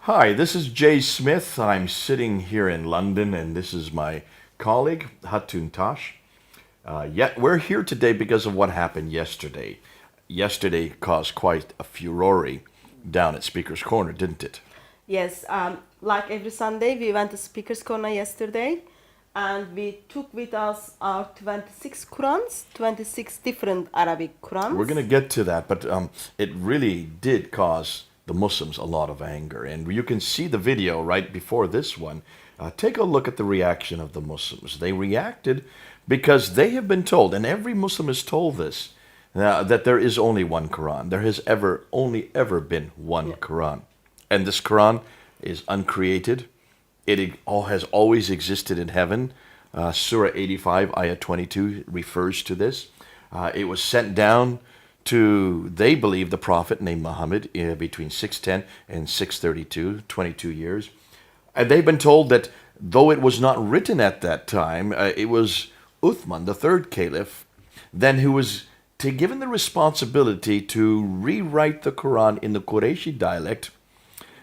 Hi, this is Jay Smith. I'm sitting here in London, and this is my colleague, Hatun Tash. We're here today because of what happened yesterday. Yesterday caused quite a furore down at Speaker's Corner, didn't it? Yes, like every Sunday, we went to Speaker's Corner yesterday, and we took with us our 26 Qurans, 26 different Arabic Qurans. We're going to get to that, but it really did cause the Muslims a lot of anger. And you can see the video right before this one. Take a look at the reaction of the Muslims. They reacted because they have been told, and every Muslim is told this, that there is only one Quran. There has only ever been one Quran. And this Quran is uncreated. It all has always existed in heaven. Surah 85, Ayah 22 refers to this. It was sent down to, they believe, the Prophet named Muhammad between 610 and 632, 22 years. And they've been told that though it was not written at that time, it was Uthman, the third caliph, then who was given the responsibility to rewrite the Quran in the Qurayshi dialect.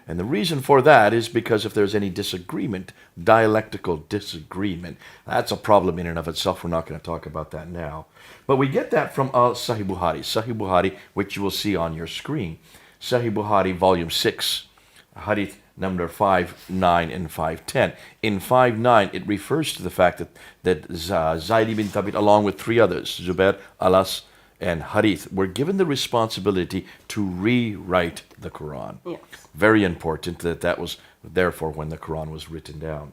And the reason for that is because if there's any disagreement, dialectical disagreement, that's a problem in and of itself. We're not going to talk about that now. But we get that from Sahih Bukhari, which you will see on your screen. Sahih Bukhari, volume 6, hadith number 5, 9, and 510. In 5, 9, it refers to the fact that Zayd ibn Thabit, along with three others, Zubair, Alas, and Harith, were given the responsibility to rewrite the Quran. Yes. Very important that was therefore when the Quran was written down.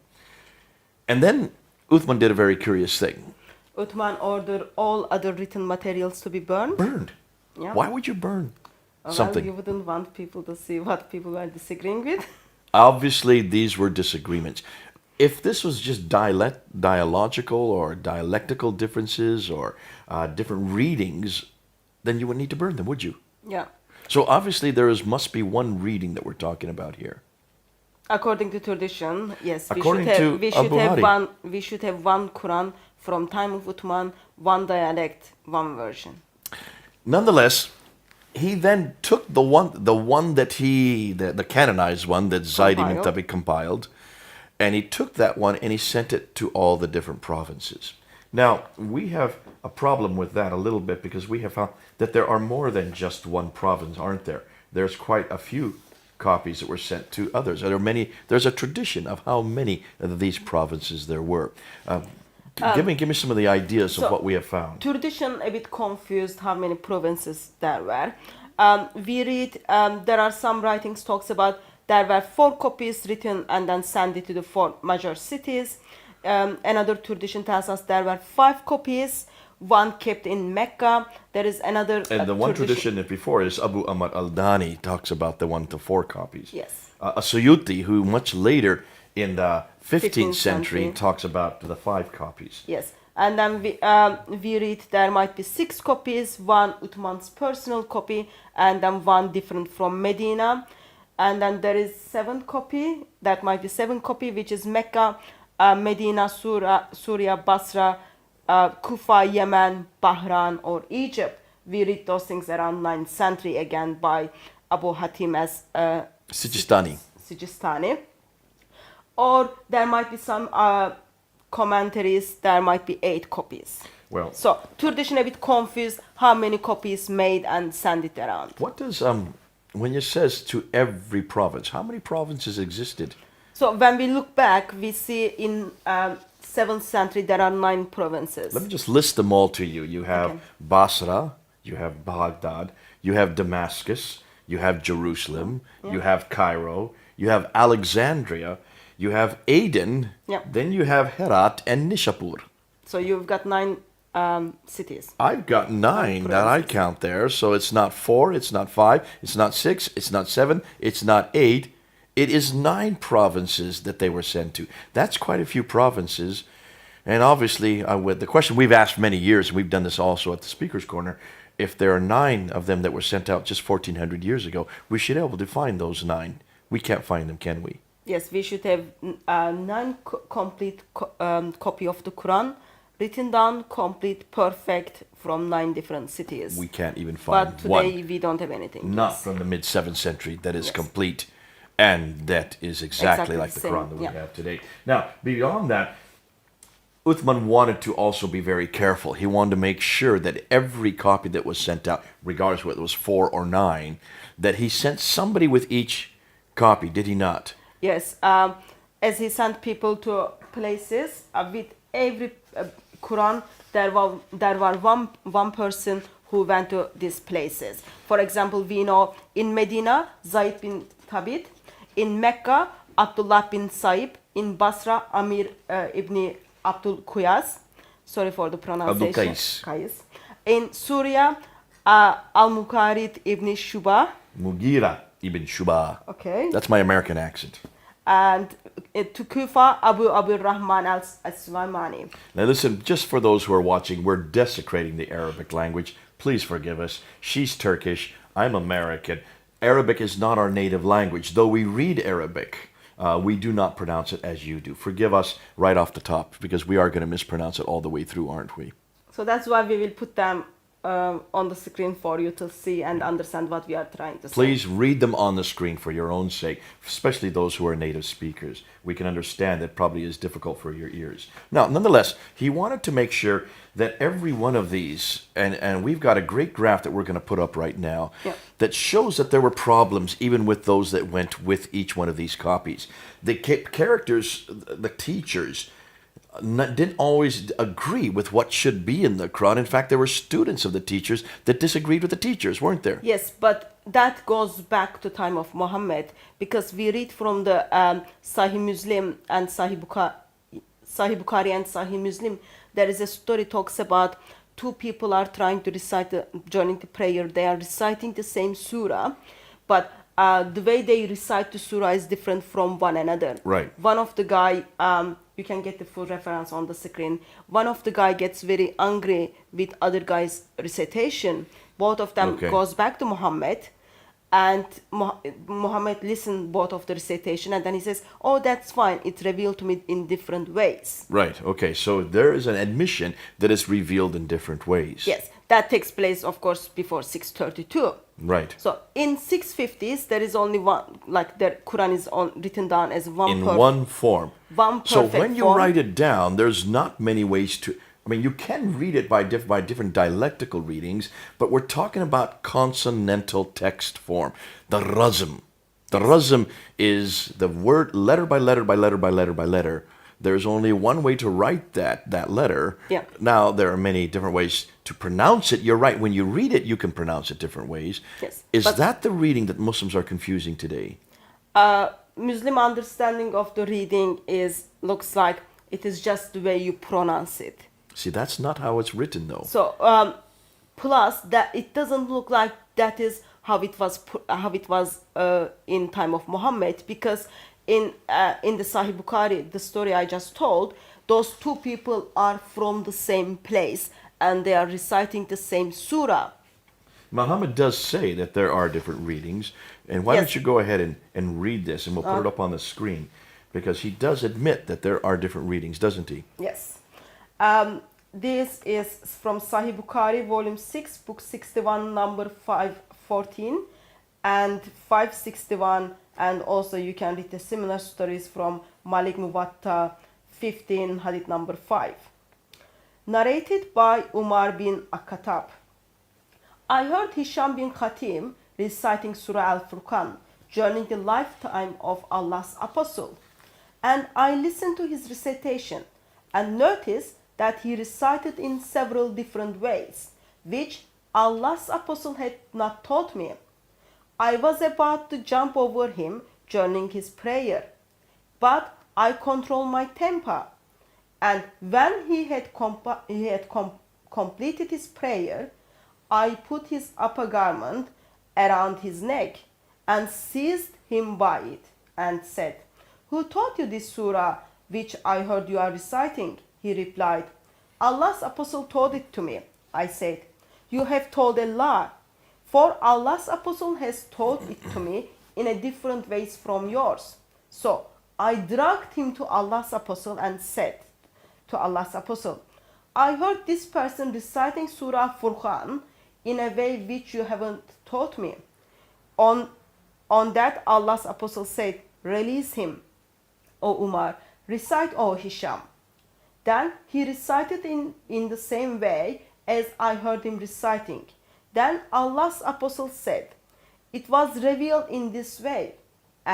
And then Uthman did a very curious thing. Uthman ordered all other written materials to be burned. Burned. Yeah. Why would you burn Well, something? you wouldn't want people to see what people were disagreeing with. Obviously, these were disagreements. If this was just dialogical or dialectical differences or different readings, then you wouldn't need to burn them, would you? Yeah. So obviously must be one reading that we're talking about here. According to tradition, yes, According to we Abu Hari. should have one Quran from time of Uthman, one dialect, one version. Nonetheless, he then took the one that the canonized one that Zayd ibn Thabit compiled, and he took that one and he sent it to all the different provinces. Now, we have a problem with that a little bit because we have found that there are more than just one province, aren't there? There's quite a few copies that were sent to others. There's a tradition of how many of these provinces there were. Give me some of the ideas of what we have found. Tradition a bit confused how many provinces there were. We read there are some writings talks about there were 4 copies written and then sent it to the 4 major cities. Another tradition tells us there were 5 copies, one kept in Mecca. There is another and the one tradition that before is Abu Ahmad al-Dani talks about the 1 to 4 copies. Yes. Suyuti, who much later in the 15th century talks about the 5 copies. Yes. And then we read there might be 6 copies, one Uthman's personal copy, and then one different from Medina. And then there is 7 copy, that might be 7 copy, which is Mecca, Medina, Syria, Basra, Kufa, Yemen, Bahrain, or Egypt. We read those things around 9th century again by Abu Hatim as Sijistani. Or there might be some commentaries, there might be 8 copies. Well, so tradition a bit confused how many copies made and send it around. What does when it says to every province, how many provinces existed? So when we look back, we see in 7th century there are 9 provinces. Let me just list them all to you. You have Basra, you have Baghdad, you have Damascus, you have Jerusalem, you have Cairo, you have Alexandria, you have Aden, then you have Herat and Nishapur. So you've got 9 cities. I've got 9 that I count there. So it's not 4, it's not 5, it's not 6, it's not 7, it's not 8. It is 9 provinces that they were sent to. That's quite a few provinces. And obviously, with the question we've asked many years, and we've done this also at the Speaker's Corner, if there are 9 of them that were sent out just 1,400 years ago, we should be able to find those 9. We can't find them, can we? Yes, we should have 9 complete copy of the Quran, written down, complete, perfect, from 9 different cities. We can't even find one. But today we don't have anything. Not from the mid-7th century that is complete. And that is exactly like the same, Quran that we yeah. have today. Now, beyond that, Uthman wanted to also be very careful. He wanted to make sure that every copy that was sent out, regardless whether it was 4 or 9, that he sent somebody with each copy, did he not? Yes, as he sent people to places with every Quran, there were one person who went to these places. For example, we know in Medina, Zayd bin Thabit, in Mecca, Abdullah bin Saib, in Basra, Amir ibn Abdul Quyas, sorry for the pronunciation. Qais. In Syria, Al-Muqarid ibn Shuba. Mughira ibn Shuba. Okay. That's my American accent. And to Kufa, Abu Rahman al-Sulaimani. Now listen, just for those who are watching, we're desecrating the Arabic language. Please forgive us. She's Turkish. I'm American. Arabic is not our native language. Though we read Arabic, we do not pronounce it as you do. Forgive us right off the top, because we are going to mispronounce it all the way through, aren't we? So that's why we will put them on the screen for you to see and understand what we are trying to say. Please read them on the screen for your own sake, especially those who are native speakers. We can understand that probably is difficult for your ears. Now, nonetheless, he wanted to make sure that every one of these, and we've got a great graph that we're going to put up right now, yeah, that shows that there were problems even with those that went with each one of these copies. The characters, the teachers, didn't always agree with what should be in the Quran. In fact, there were students of the teachers that disagreed with the teachers, weren't there? Yes, but that goes back to time of Muhammad, because we read from the Sahih Muslim and Sahih Bukhari and Sahih Muslim. There is a story talks about two people are trying to recite during the prayer. They are reciting the same surah, but the way they recite the surah is different from one another. Right. One of the guy, you can get the full reference on the screen. One of the guy gets very angry with other guy's recitation. Both of them goes back to Muhammad, and Muhammad listened both of the recitation, and then he says, "Oh, that's fine. It's revealed to me in different ways." Right. Okay. So there is an admission that is revealed in different ways. Yes, that takes place, of course, before 632. Right. So in 650s, there is only one, like the Quran is written down as one in one form. One perfect so when you form. write it down, there's not many ways to. I mean, you can read it by different dialectical readings, but we're talking about consonantal text form, the razm. The razm is the word letter by letter by letter by letter by letter. There's only one way to write that letter. Yeah. Now, there are many different ways to pronounce it. You're right. When you read it, you can pronounce it different ways. Yes. Is that the reading that Muslims are confusing today? Muslim understanding of the reading looks like it is just the way you pronounce it. See, that's not how it's written, though. So, plus that it doesn't look like that is how it was in time of Muhammad, because in the Sahih Bukhari, the story I just told, those two people are from the same place and they are reciting the same surah. Muhammad does say that there are different readings, and why don't you go ahead and read this, and we'll put it up on the screen, because he does admit that there are different readings, doesn't he? Yes. This is from Sahih Bukhari, volume 6, book 61, number 514, and 561, and also you can read the similar stories from Malik Muwatta 15, hadith number 5. Narrated by Umar bin Akhatab. I heard Hisham bin Khatim reciting Surah Al-Furqan during the lifetime of Allah's Apostle, and I listened to his recitation and noticed that he recited in several different ways, which Allah's Apostle had not taught me. I was about to jump over him during his prayer, but I controlled my temper, and when he had completed his prayer, I put his upper garment around his neck and seized him by it and said, "Who taught you this surah which I heard you are reciting?" He replied, "Allah's Apostle taught it to me." I said, "You have told a lie, for Allah's Apostle has taught it to me in a different ways from yours." So I dragged him to Allah's Apostle and said to Allah's Apostle, "I heard this person reciting Surah Furqan in a way which you haven't taught me. On On that, Allah's apostle said, "Release him, O Umar. Recite, O Hisham." Then he recited in the same way as I heard him reciting. Then Allah's apostle said, "It was revealed in this way,"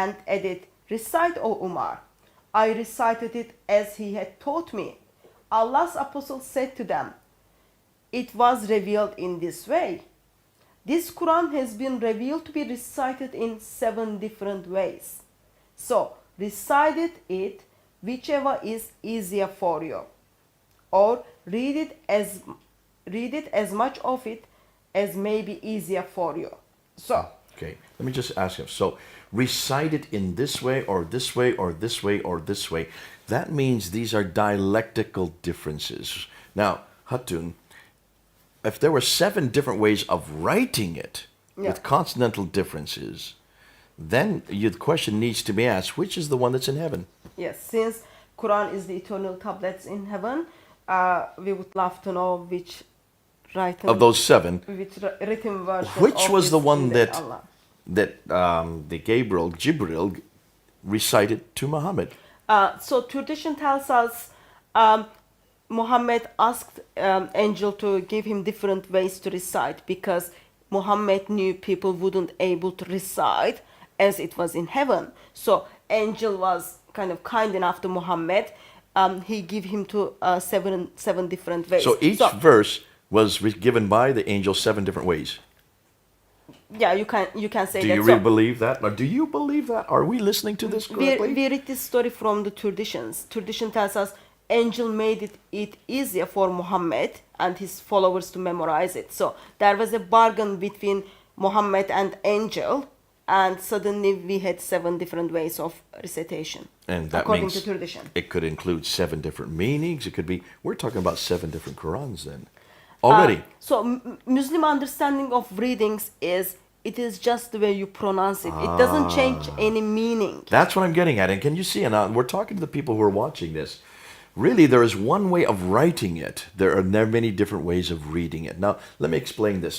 and added, "Recite, O Umar." I recited it as he had taught me. Allah's apostle said to them, "It was revealed in this way." This Quran has been revealed to be recited in 7 different ways. So, recite it whichever is easier for you, or read it as much of it as may be easier for you. So, okay, let me just ask you. So, recite it in this way, or this way, or this way, or this way. That means these are dialectical differences. Now, Hatun, if there were 7 different ways of writing it with consonantal differences, then the question needs to be asked, which is the one that's in heaven? Yes, since Quran is the eternal tablets in heaven, we would love to know which written Of those 7, which written version. which of was this the one in that Allah. the Jibril recited to Muhammad? So tradition tells us Muhammad asked angel to give him different ways to recite because Muhammad knew people wouldn't able to recite as it was in heaven. So angel was kind of kind enough to Muhammad. He gave him to seven different ways. So each verse was given by the angel 7 different ways. Yeah, you can say Do that. you really believe that? Or do you believe that? Are we listening to this correctly? We read this story from the traditions. Tradition tells us angel made it easier for Muhammad and his followers to memorize it. So there was a bargain between Muhammad and angel, and suddenly we had 7 different ways of recitation. And that according means to tradition. it could include 7 different meanings. It could be, we're talking about 7 different Qurans then. Already. So Muslim understanding of readings is it is just the way you pronounce it. It doesn't change any meaning. That's what I'm getting at. And can you see, and we're talking to the people who are watching this. Really, there is one way of writing it. There are many different ways of reading it. Now, let me explain this.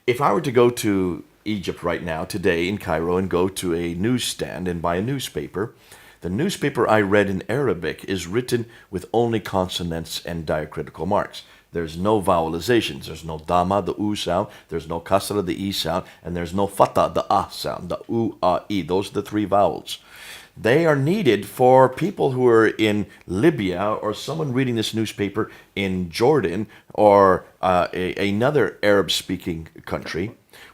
If I were to go to Egypt right now, today in Cairo, and go to a newsstand and buy a newspaper, the newspaper I read in Arabic is written with only consonants and diacritical marks. There's no vowelizations. There's no dama, the u sound. There's no kasra, the e sound. And there's no fata, the ah sound, the u, ah, e. Those are the 3 vowels. They are needed for people who are in Libya, or someone reading this newspaper in Jordan, or another Arab-speaking country,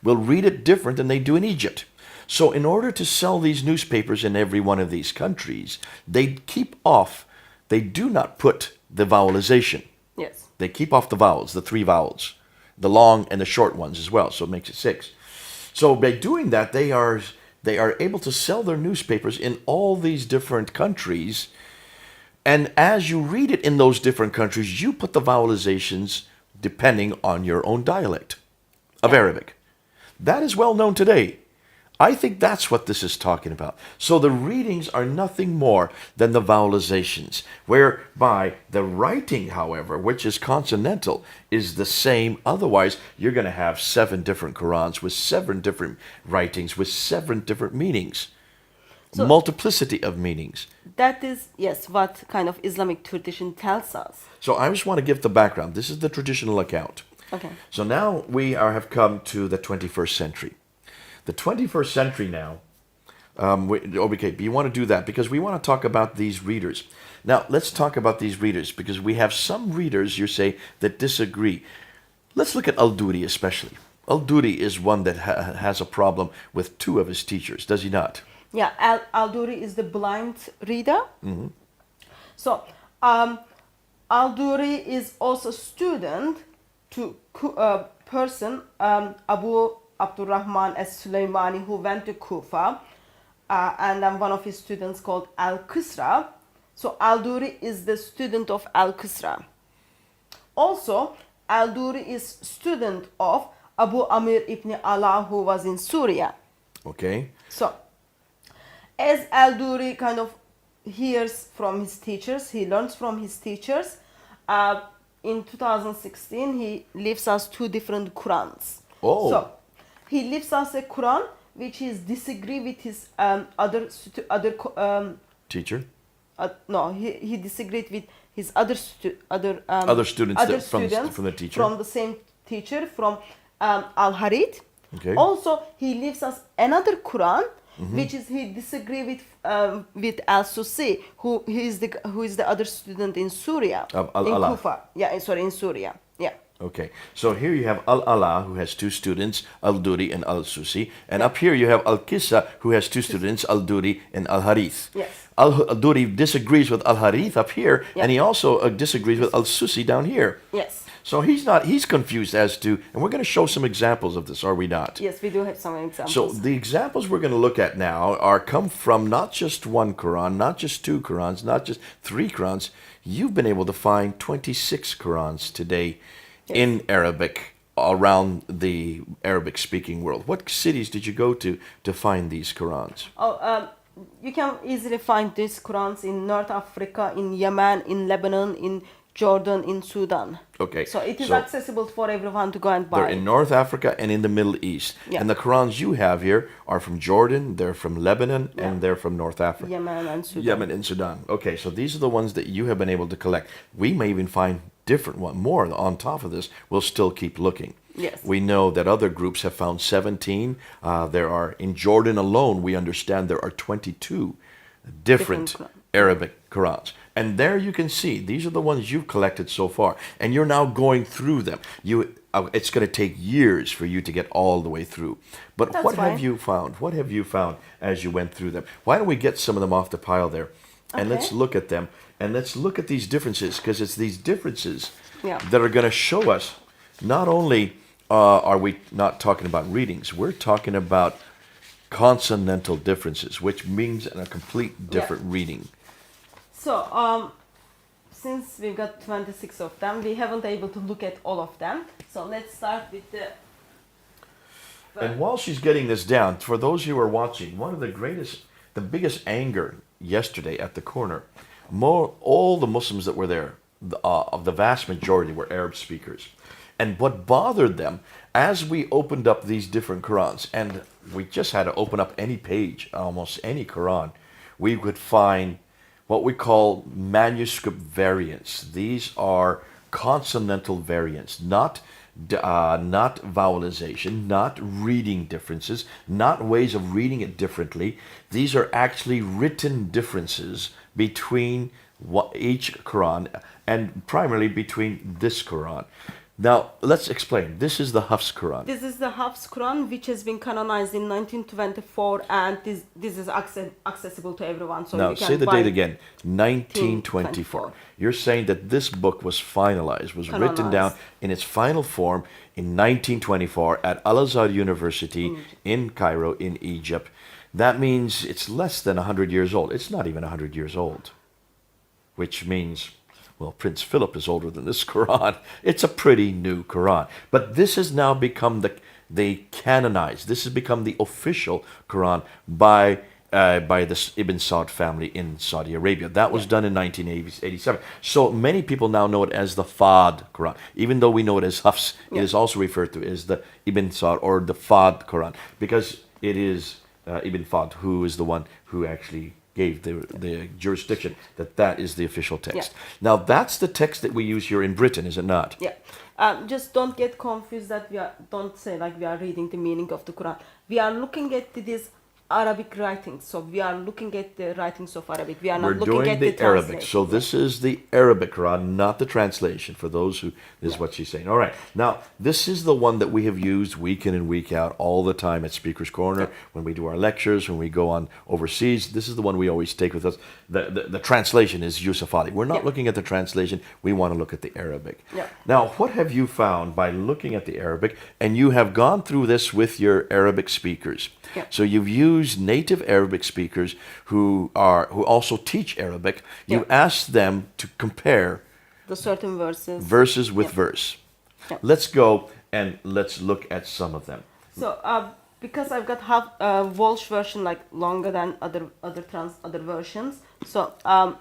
will read it different than they do in Egypt. So in order to sell these newspapers in every one of these countries, they do not put the vowelization. Yes. They keep off the vowels, the 3 vowels, the long and the short ones as well, so it makes it 6. So by doing that, they are able to sell their newspapers in all these different countries. And as you read it in those different countries, you put the vowelizations depending on your own dialect of Arabic. That is well known today. I think that's what this is talking about. So the readings are nothing more than the vowelizations, whereby the writing, however, which is consonantal, is the same. Otherwise, you're going to have 7 different Qurans with 7 different writings with 7 different meanings. So, multiplicity of meanings. That is, yes, what kind of Islamic tradition tells us. So I just want to give the background. This is the traditional account. Okay. So now we have come to the 21st century. The 21st century now, okay, but you want to do that because we want to talk about these readers. Now, let's talk about these readers because we have some readers, you say, that disagree. Let's look at Al-Duri especially. Al-Duri is one that has a problem with 2 of his teachers, does he not? Yeah, Al-Duri is the blind reader. Mm-hmm. So, Al-Duri is also student to person, Abu Abdurrahman as-Sulaymani, who went to Kufa, and then one of his students called Al-Qisra. So Al-Duri is the student of Al-Qisra. Also, Al-Duri is student of Abu Amir ibn Ala, who was in Syria. Okay. So, as Al-Duri kind of hears from his teachers, he learns from his teachers, in 2016 he leaves us 2 different Qurans. Oh. So, he leaves us a Quran which is disagree with his Teacher? no, he disagreed with his other Other students other that- from students the teacher? from the same teacher from Al-Harith. Okay. Also, he leaves us another Quran, Mm-hmm. which is he disagree with Al-Susi, who is the other student in Syria, Of in Al-Ala. Kufa. Yeah, sorry, in Syria. Yeah. Okay, so here you have Al-Ala, who has two students, Al-Duri and Al-Susi. And up here you have Al-Qissa, who has two students, Al-Duri and Al-Harith. Yes. Al-Duri disagrees with Al-Harith up here, Yeah. and he also disagrees with Al-Susi down here. Yes. So he's confused as to, and we're going to show some examples of this, are we not? Yes, we do have some examples. So the examples we're going to look at now come from not just one Quran, not just two Qurans, not just three Qurans. You've been able to find 26 Qurans today in Arabic around the Arabic-speaking world. What cities did you go to find these Qurans? You can easily find these Qurans in North Africa, in Yemen, in Lebanon, in Jordan, in Sudan. Okay. So it is so accessible for everyone to go and buy. they're in North Africa and in the Middle East. Yeah. And the Qurans you have here are from Jordan, they're from Lebanon, Yeah. and they're from North Africa. Yemen and Sudan. Yemen and Sudan. Okay, so these are the ones that you have been able to collect. We may even find different one more on top of this. We'll still keep looking. Yes. We know that other groups have found 17. There are, in Jordan alone, we understand there are 22 different Quran. Arabic Qurans. And there you can see, these are the ones you've collected so far. And you're now going through them. It's going to take years for you to get all the way through. But That's what have fine. you found? What have you found as you went through them? Why don't we get some of them off the pile there? And let's Okay. look at them. And let's look at these differences, because it's these differences Yeah. that are going to show us not only are we not talking about readings, we're talking about consonantal differences, which means a complete different reading. So, since we've got 26 of them, we haven't able to look at all of them. So let's start with the... And while she's getting this down, for those who are watching, one of the biggest anger yesterday at the corner, all the Muslims that were there, of the vast majority were Arab speakers. And what bothered them, as we opened up these different Qurans, and we just had to open up any page, almost any Quran, we would find what we call manuscript variants. These are consonantal variants, not vowelization, not reading differences, not ways of reading it differently. These are actually written differences between each Quran, and primarily between this Quran. Now, let's explain. This is the Hafs Quran. This is the Hafs Quran, which has been canonized in 1924, and this is accessible to everyone. So Now, you can say the buy date again, 1924. You're saying that this book was finalized, was written down in its final form in 1924 at Al-Azhar University in Cairo, in Egypt. That means it's less than 100 years old. It's not even 100 years old, which means, well, Prince Philip is older than this Quran. It's a pretty new Quran. But this has now become the canonized. This has become the official Quran by the Ibn Saud family in Saudi Arabia. That was done in 1987. So many people now know it as the Fard Quran. Even though we know it as Hafs, it is also referred to as the Ibn Saud or the Fard Quran, because it is Ibn Fad who is the one who actually gave the jurisdiction that is the official text. Now that's the text that we use here in Britain, is it not? Yeah. Just don't get confused that don't say like we are reading the meaning of the Quran. We are looking at these Arabic writings. So we are looking at the writings of Arabic. We are not looking at the Arabic. translation. So this is the Arabic Quran, not the translation, for those who, this is what she's saying. All right. Now, this is the one that we have used week in and week out all the time at Speaker's Corner, when we do our lectures, when we go on overseas. This is the one we always take with us. The translation is Yusuf Ali. We're not looking at the translation. We want to look at the Arabic. Now, what have you found by looking at the Arabic? And you have gone through this with your Arabic speakers. So you've used native Arabic speakers who also teach Arabic. You asked them to compare the certain verses with verse. Let's go and let's look at some of them. So because I've got Walsh version like longer than other versions, So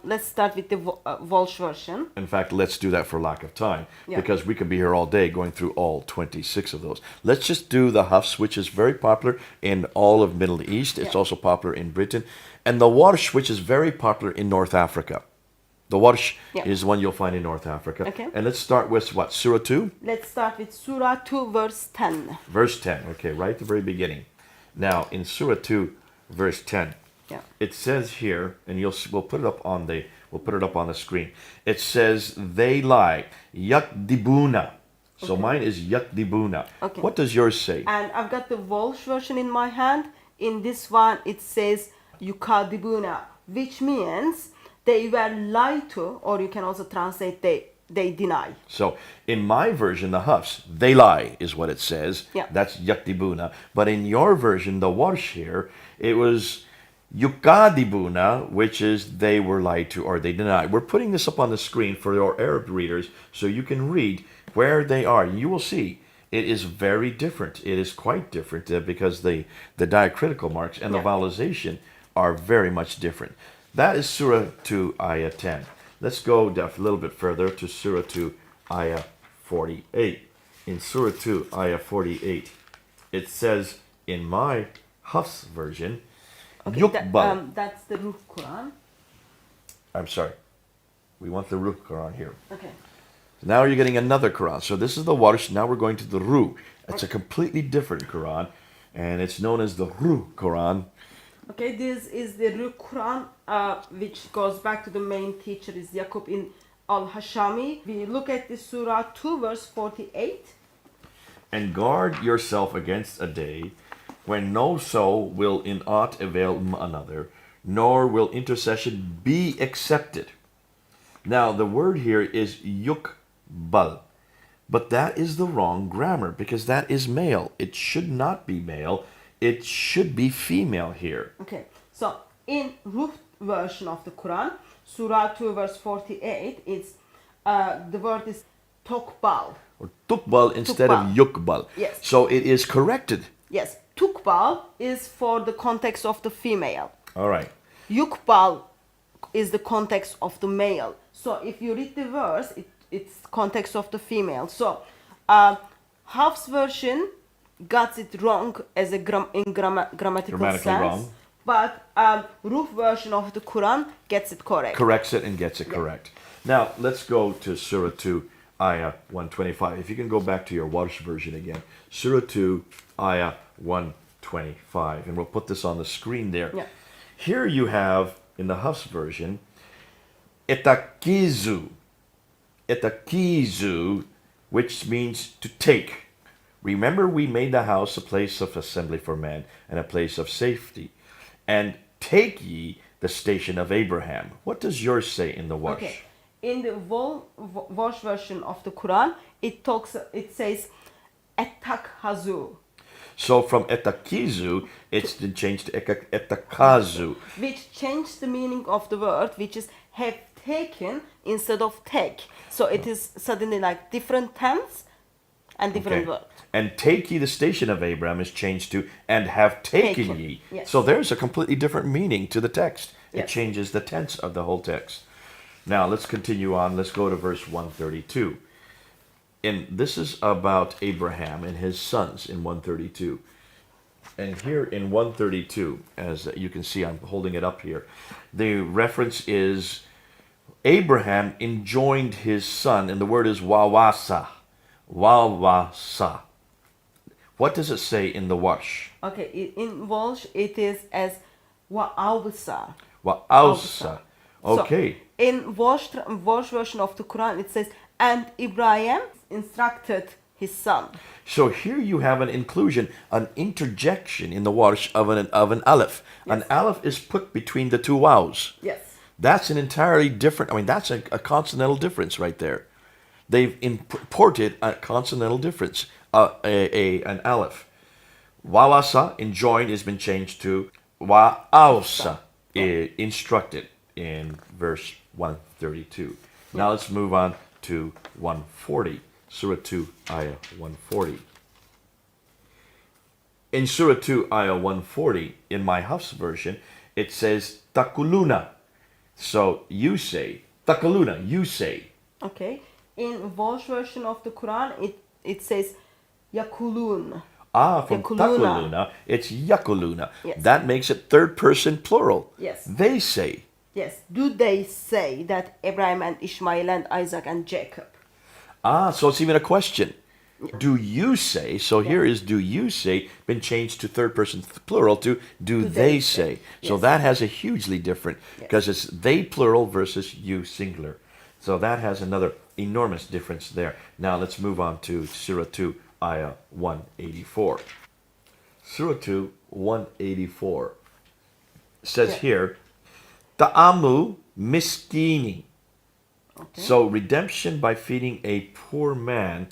let's start with the Walsh version. In fact, let's do that for lack of time, Yeah. because we could be here all day going through all 26 of those. Let's just do the Hafs, which is very popular in all of Middle East. It's Yeah. also popular in Britain. And the Warsh, which is very popular in North Africa. The Warsh Yeah. is one you'll find in North Africa. Okay. And let's start with what? Surah 2? Let's start with Surah 2, verse 10. Verse 10. Okay, right at the very beginning. Now, in Surah 2, verse 10, Yeah. it says here, and we'll put it up on the screen. It says they lie, yakdibuna. So mine is yakdibuna. Okay. What does yours say? And I've got the Walsh version in my hand. In this one, it says yukadibuna, which means they were lied to, or you can also translate they deny. So in my version, the Hafs, they lie is what it says. Yeah. That's yakdibuna. But in your version, the Warsh here, it was yukadibuna, which is they were lied to or they denied. We're putting this up on the screen for your Arab readers so you can read where they are. You will see it is very different. It is quite different because the diacritical marks and the Yeah. vowelization are very much different. That is Surah 2, Ayah 10. Let's go a little bit further to Surah 2, Ayah 48. In Surah 2, Ayah 48, it says in my Hafs version, Okay, Yuqbal. that's the Ruh Quran. I'm sorry. We want the Ruh Quran here. Okay. Now you're getting another Quran. So this is the Warsh. Now we're going to the Ruh. It's a completely different Quran, and it's known as the Ruh Quran. Okay, this is the Ruh Quran, which goes back to the main teacher is Yaqub in al-Hashami. We look at the Surah 2, verse 48. And guard yourself against a day when no soul will in aught avail another, nor will intercession be accepted. Now, the word here is yukbal, but that is the wrong grammar because that is male. It should not be male. It should be female here. Okay, so in Ruh version of the Quran, Surah 2, verse 48, it's the word is tokbal. Or tukbal instead of yukbal. Yes. So it is corrected. Yes, tukbal is for the context of the female. All right. Yukbal is the context of the male. So if you read the verse, it's context of the female. So Hafs version got it wrong as a grammatical Grammatically sense, wrong. but Ruh version of the Quran gets it correct. Corrects it and gets it correct. Now, let's go to Surah 2, Ayah 125. If you can go back to your Warsh version again. Surah 2, Ayah 125. And we'll put this on the screen there. Yeah. Here you have, in the Hafs version, etakizu. Etakizu, which means to take. Remember, we made the house a place of assembly for men and a place of safety. And take ye the station of Abraham. What does yours say in the Warsh? Okay. In the Warsh version of the Quran, it says etakhazu, So from etakizu, it's been changed to etakazu. which changed the meaning of the word, which is have taken instead of take. So it is suddenly like different tense and different Okay. word. And take ye the station of Abraham is changed to and have taken Taken, ye. yes. So there's a completely different meaning to the text. It Yes. changes the tense of the whole text. Now let's continue on. Let's go to verse 132. And this is about Abraham and his sons in 132. And here in 132, as you can see, I'm holding it up here, the reference is Abraham enjoined his son, and the word is wawasa. Wawasa. What does it say in the Warsh? Okay, in Walsh it is as wa'awsa. Wa'ausa. Okay. So, in Warsh version of the Quran it says, and Ibrahim instructed his son. So here you have an inclusion, an interjection in the Warsh of an aleph. An aleph is put between the two waws. Yes. That's an entirely different, that's a consonantal difference right there. They've imported a consonantal difference, an aleph. Wawasa, enjoined, has been changed to wa'ausa, instructed in verse 132. Now let's move on to 140, Surah 2, Ayah 140. In Surah 2, Ayah 140, in my Hafs version, it says takuluna. So you say, takaluna, you say. Okay. In Warsh version of the Quran, it says yakulun. Ah, from Yakuluna. takuluna, it's yakuluna. Yes. That makes it third person plural. Yes. They say. Yes. Do they say that Abraham and Ishmael and Isaac and Jacob? Ah, so it's even a question. Do you say? So here is do you say been changed to third person plural to do they say. So Yes. that has a hugely different, because it's they plural versus you singular. So that has another enormous difference there. Now let's move on to Surah 2, Ayah 184. Surah 2, 184 says here, Ta'amu miskini. Okay. So redemption by feeding a poor man,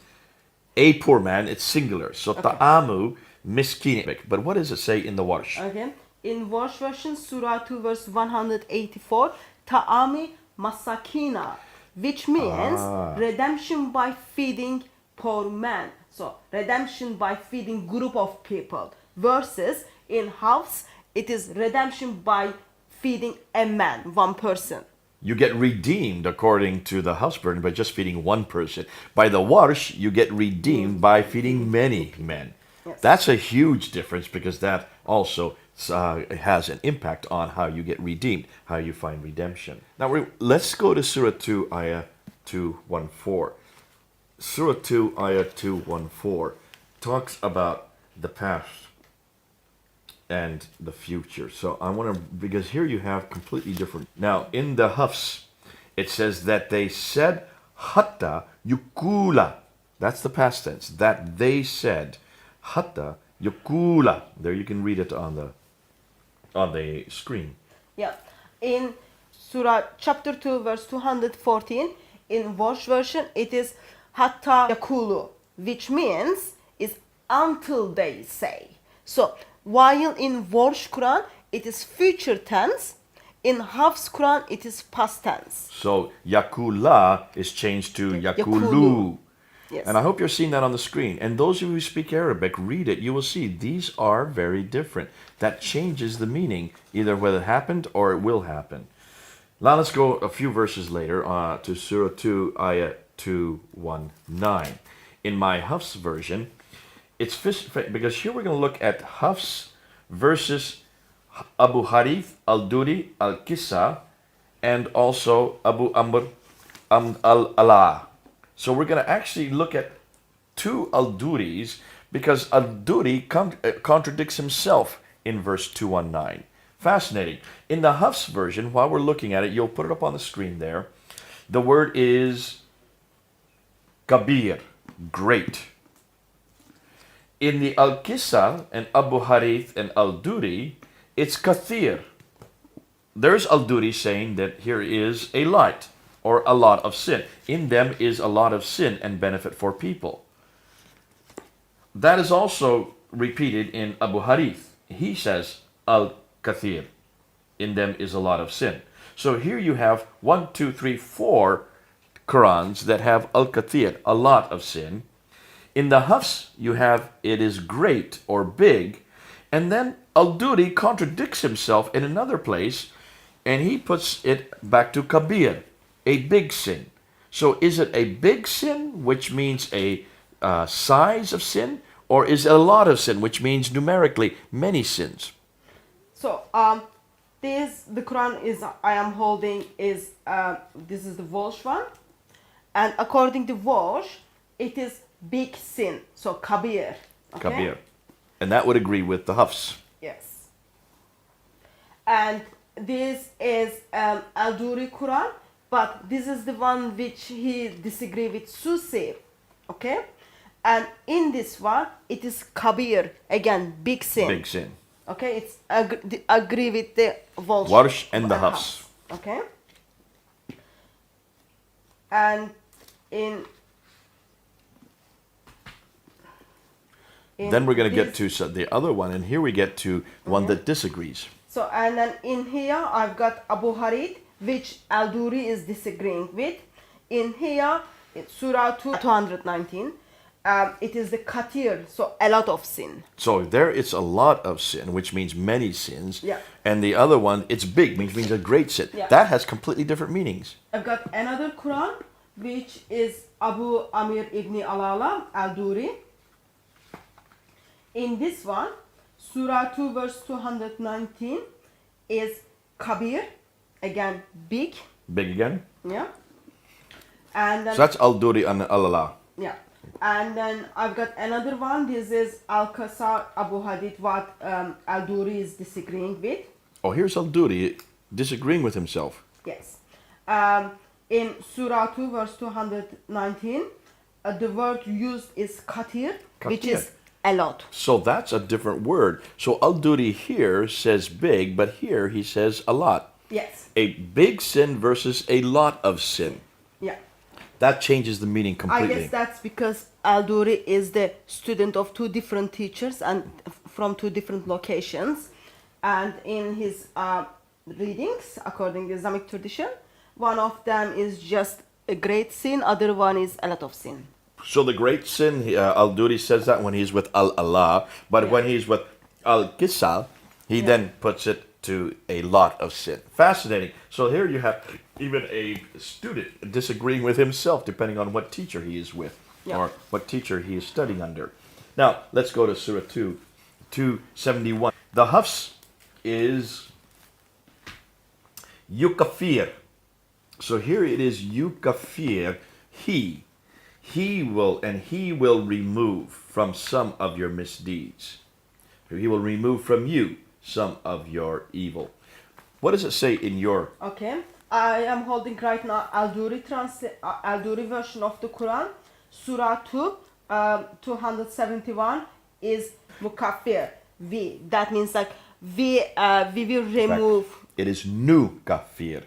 it's singular. So ta'amu miskini. But what does it say in the Warsh? Okay. In Warsh version, Surah 2, verse 184, Ta'ami masakina, which means redemption by feeding poor man. So redemption by feeding group of people. Versus in Hafs, it is redemption by feeding a man, one person. You get redeemed according to the house burden by just feeding one person. By the Warsh, you get redeemed by feeding many men. Yes. That's a huge difference because that also has an impact on how you get redeemed, how you find redemption. Now let's go to Surah 2, Ayah 214. Surah 2, Ayah 214 talks about the past and the future. So I want to, because here you have completely different. Now in the Hafs, it says that they said hatta yukula. That's the past tense. That they said hatta yukula. There you can read it on the screen. Yeah. In Surah chapter 2, verse 214, in Warsh version, it is hatta yakulu, which means is until they say. So while in Warsh Quran, it is future tense. In Hafs Quran, it is past tense. So yakula is changed to yakulu. Yes. And I hope you're seeing that on the screen. And those of you who speak Arabic, read it. You will see these are very different. That changes the meaning, either whether it happened or it will happen. Now let's go a few verses later to Surah 2, Ayah 219. In my Hafs version, it's because here we're going to look at Hafs versus Abu Harith al-Duri al-Kissa and also Abu Amr al-Ala. So we're going to actually look at two al-Duris because al-Duri contradicts himself in verse 219. Fascinating. In the Hafs version, while we're looking at it, you'll put it up on the screen there. The word is kabir, great. In the Al-Qissa and Abu Harith and Al-Duri, it's kathir. There's Al-Duri saying that here is a light or a lot of sin. In them is a lot of sin and benefit for people. That is also repeated in Abu Harith. He says Al-Kathir. In them is a lot of sin. So here you have 1, 2, 3, 4 Qurans that have Al-Kathir, a lot of sin. In the Hafs, you have it is great or big. And then Al-Duri contradicts himself in another place and he puts it back to Kabir, a big sin. So is it a big sin, which means a size of sin, or is it a lot of sin, which means numerically many sins? So the Quran is I am holding is this is the Warsh one, and according to Warsh, it is big sin. So kabir. Okay? Kabir, and that would agree with the Hafs. Yes. And this is Al-Duri Quran, but this is the one which he disagree with Susi. Okay. And in this one, it is kabir, again, big sin. Big sin. Okay, it's agree with the Warsh and the Hafs. Okay. And then we're going to get to the other one, and here we get to one that disagrees. So, and then in here, I've got Abu Harith, which Al-Duri is disagreeing with. In here, it's Surah 219. it is the katir, so a lot of sin. So there it's a lot of sin, which means many sins. Yeah. And the other one, it's big, which means a great sin. Yeah. That has completely different meanings. I've got another Quran, which is Abu Amir ibn Alala al-Duri. In this one, Surah 2 verse 219 is Kabir, again big. Big again. Yeah. And then, So that's Al-Duri and Al-Allah. yeah. And then I've got another one. This is Al-Qasar Abu Hadid, what al-Duri is disagreeing with. Oh, here's Al-Duri disagreeing with himself. Yes. In Surah 2 verse 219, the word used is katir, which Katir. is a lot. So that's a different word. So Al-Duri here says big, but here he says a lot. Yes. A big sin versus a lot of sin. Yeah. That changes the meaning I completely. guess that's because al-Duri is the student of two different teachers and from two different locations. And in his readings, according to Islamic tradition, one of them is just a great sin, other one is a lot of sin. So the great sin, Al-Duri says that when he's with Al-Allah, but Yeah. when he's with Al-Qisal, he then puts it to a lot of sin. Fascinating. So here you have even a student disagreeing with himself, depending on what teacher he is with, Yeah. or what teacher he is studying under. Now, let's go to Surah 2, 271. The Hafs is Yukafir. So here it is Yukafir, he. He will remove from some of your misdeeds. He will remove from you some of your evil. What does it say in your... Okay, I am holding right now al-Duri version of the Quran. Surah 2, 271 is Mukaffir. We. That means like we will remove. It is nu kafir.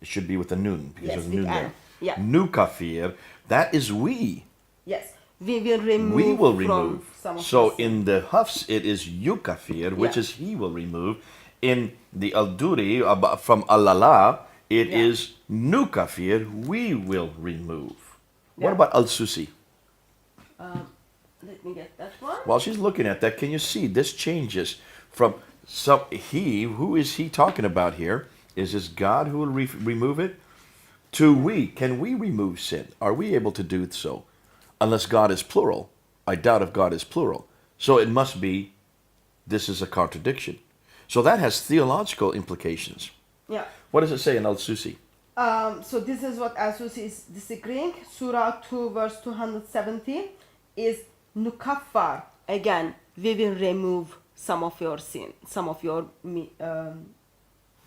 It should be with a nun because Yes, there's a with nun an. there. Yeah. Nu kafir. That is we. Yes, we will remove. We will from remove. some of So the sin. in the Hafs it is yukafir, which Yeah. is he will remove. In the Al-Duri from Al-Allah, it Yeah. is nukafir, we will remove. What Yeah. about Al-Susi? Let me get that one. While she's looking at that, can you see this changes from some he? Who is he talking about here? Is this God who will remove it? To we. Can we remove sin? Are we able to do so? Unless God is plural. I doubt if God is plural. So it must be, this is a contradiction. So that has theological implications. Yeah. What does it say in Al-Susi? So this is what al-Susi is disagreeing. Surah 2 verse 270 is Nukaffar. Again, we will remove some of your sin, some of your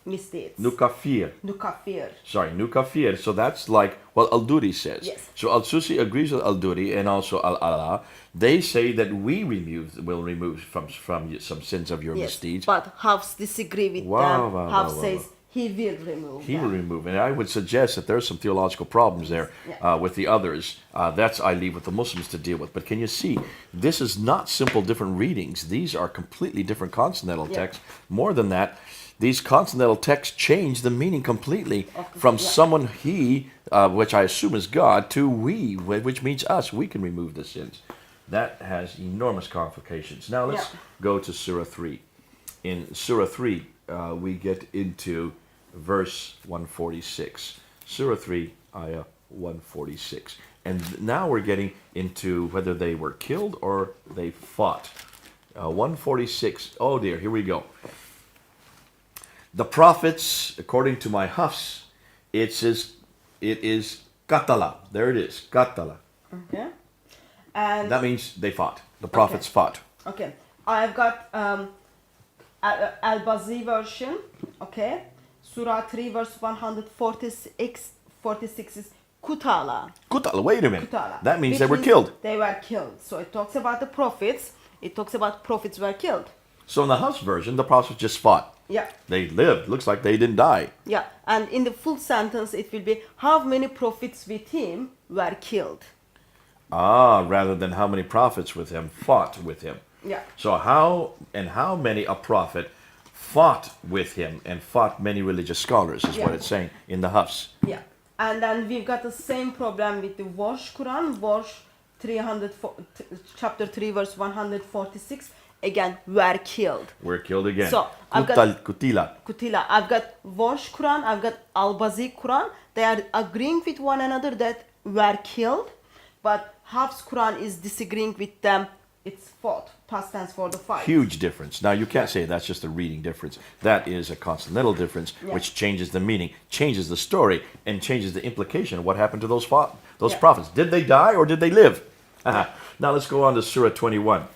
mistakes. Nukafir. Nukaffir. Sorry, nukafir. So that's like what Al-Duri says. Yes. So Al-Susi agrees with Al-Duri and also Al-Allah. They say that we will remove from you some sins of your Yes, misdeeds. but Hafs disagree with Wow, them. wow, Hafs wow, says wow. he will remove He them. will remove. And I would suggest that there's some theological problems there Yeah. with the others. That's I leave with the Muslims to deal with. But can you see, this is not simple different readings. These are completely different consonantal Yeah. texts. More than that, these consonantal texts change the meaning completely Okay, from yeah. someone he, which I assume is God, to we, which means us. We can remove the sins. That has enormous complications. Now let's Yeah. go to Surah 3. In Surah 3, we get into verse 146. Surah 3, ayah 146. And now we're getting into whether they were killed or they fought. 146, oh dear, here we go. The prophets, according to my Hafs, it is katala. There it is, katala. Okay. And That means they fought. The prophets fought. okay, I've got Al-Bazi version. Okay, Surah 3 verse 146 is Kutala. Kutala, wait a minute. Kutala. That means Which they were means killed. They were killed. So it talks about the prophets. It talks about prophets were killed. So in the Hafs version, the prophets just fought. Yeah. They lived. Looks like they didn't die. Yeah. And in the full sentence, it will be how many prophets with him were killed. Rather than how many prophets with him fought with him. Yeah. So how many a prophet fought with him and fought many religious scholars is what Yeah. it's saying in the Hafs. Yeah. And then we've got the same problem with the Warsh Quran. Warsh chapter 3 verse 146, again were killed. Were killed again. So, I've got- Kutila. Kutila. I've got Warsh Quran, I've got Al-Bazi Quran. They are agreeing with one another that were killed, but Hafs Quran is disagreeing with them. It's fought, past tense for the fight. Huge difference. Now, you can't say that's just a reading difference. That is a consonantal difference, Yeah. which changes the meaning, changes the story, and changes the implication of what happened to those Yeah. prophets. Did they die or did they live? Now, let's go on to Surah 21.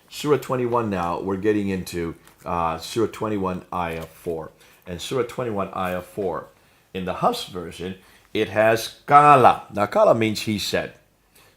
Surah 21 now, we're getting into Surah 21, Ayah 4. And Surah 21, Ayah 4, in the Hafs version, it has Kala. Now, Kala means he said.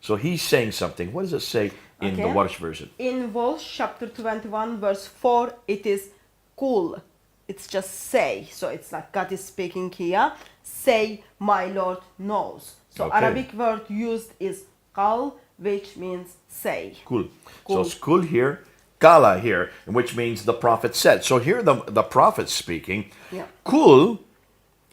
So he's saying something. What does it say in the Okay. Warsh version? In Warsh chapter 21 verse 4, it is kul. It's just say. So it's like God is speaking here. Say, my Lord knows. So Okay. Arabic word used is qal, which means say. Kul. So Kul. it's kul here, Kala here, which means the prophet said. So here the prophet speaking. Yeah. Kul,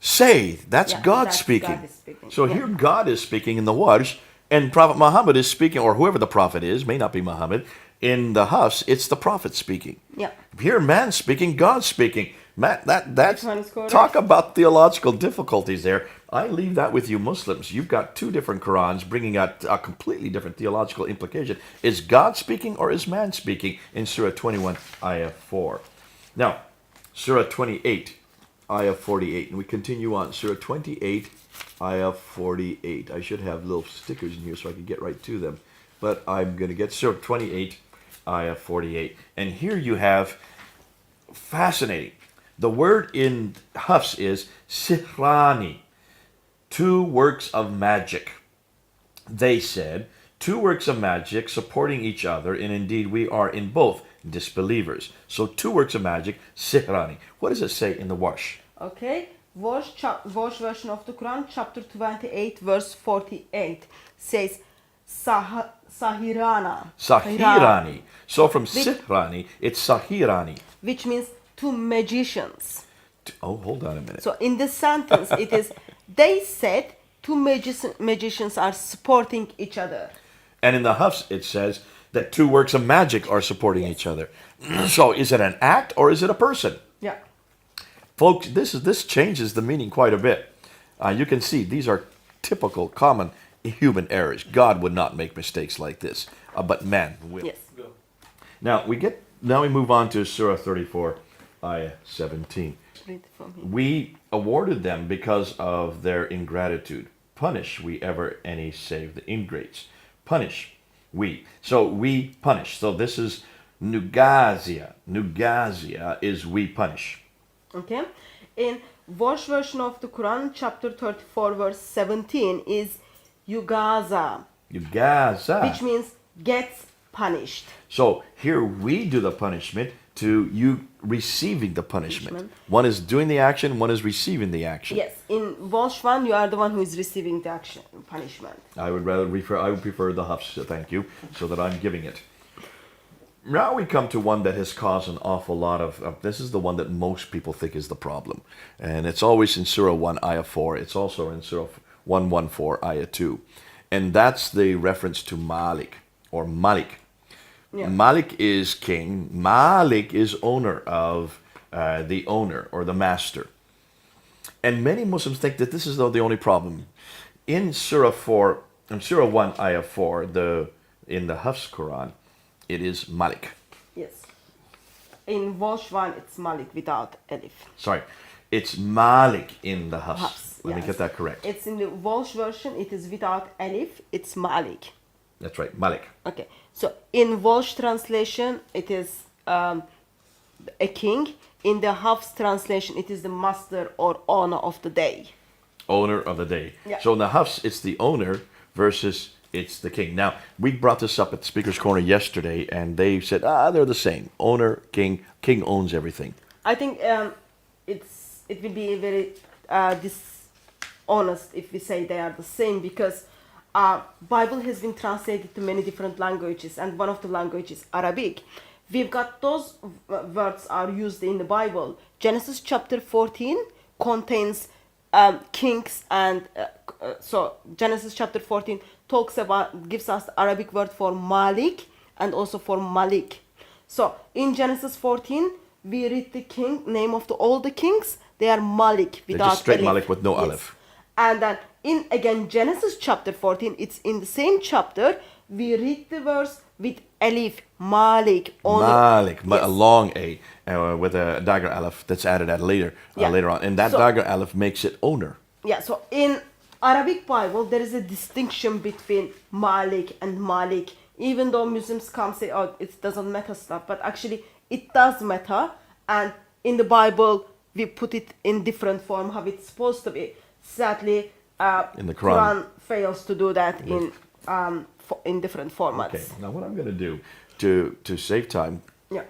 say. That's Yeah, God that's speaking. God is speaking. So Yeah. here God is speaking in the Warsh, and Prophet Muhammad is speaking, or whoever the prophet is, may not be Muhammad. In the Hafs, it's the prophet speaking. Yeah. Here, man speaking, God speaking. Man, that's Which one is correct? talk about theological difficulties there. I leave that with you Muslims. You've got two different Qurans bringing out a completely different theological implication. Is God speaking or is man speaking in Surah 21, Ayah 4? Now, Surah 28, Ayah 48. And we continue on. Surah 28, Ayah 48. I should have little stickers in here so I can get right to them. But I'm going to get Surah 28, Ayah 48. And here you have, fascinating. The word in Hafs is sihrani, two works of magic. They said, two works of magic supporting each other, and indeed we are in both disbelievers. So two works of magic, sihrani. What does it say in the Warsh? Okay. Warsh version of the Quran, chapter 28, verse 48, says Sahirana. Sahirani. So from sihrani, it's sahirani. Which means two magicians. Oh, hold on a minute. So in this sentence, it is, they said two magicians are supporting each other. And in the Hafs, it says that two works of magic are supporting each other. So is it an act or is it a person? Yeah. Folks, this changes the meaning quite a bit. You can see these are typical, common human errors. God would not make mistakes like this, but man will. Yes. Now we move on to Surah 34, Ayah 17. Read from him. We awarded them because of their ingratitude. Punish we ever any save the ingrates. Punish we. So we punish. So this is nugazia. Nugazia is we punish. Okay. In Warsh version of the Quran, chapter 34, verse 17 is Yugaza, Yugaza. which means gets punished. So here we do the punishment to you receiving the punishment. One is doing the action, one is receiving the action. Yes. In Warsh 1, you are the one who is receiving the action, punishment. I would prefer the Hafs, thank you, so that I'm giving it. Now we come to one that has caused an awful lot of, this is the one that most people think is the problem. And it's always in Surah 1, Ayah 4. It's also in Surah 114, Ayah 2. And that's the reference to Malik, or Malik. Yeah. Malik is king. Malik is owner of the owner or the master. And many Muslims think that this is the only problem. In Surah 1, Ayah 4, in the Hafs Quran, it is Malik. Yes. In Warsh 1, it's Malik without Alif. Sorry, it's Malik in the Hafs. Hafs, Let me yes. get that correct. It's in the Warsh version, it is without Alif, it's Malik. That's right, Malik. Okay. So in Warsh translation, it is a king. In the Hafs translation, it is the master or owner of the day. Owner of the day. Yeah. So in the Hafs, it's the owner versus it's the king. Now, we brought this up at the Speaker's Corner yesterday, and they said, they're the same. Owner, king owns everything. I think it will be very dishonest if we say they are the same, because Bible has been translated to many different languages, and one of the languages Arabic. We've got those words are used in the Bible. Genesis chapter 14 contains kings and so Genesis chapter 14 gives us the Arabic word for Malik and also for Malik. So in Genesis 14 we read the name of all the kings. They are Malik without They're just straight alif. Malik with no aleph. And then in again Genesis chapter 14, it's in the same chapter, we read the verse with alif, Malik. Malik, Yes. a long A with a dagger aleph that's added at later on. And that dagger aleph makes it owner. Yeah, so in Arabic Bible, there is a distinction between Malik and Malik. Even though Muslims come say, oh, it doesn't matter stuff, but actually it does matter. And in the Bible, we put it in different form, how it's supposed to be. Sadly, In the Quran. fails to do that in different formats. Okay, now what I'm going to do to save time, Yeah.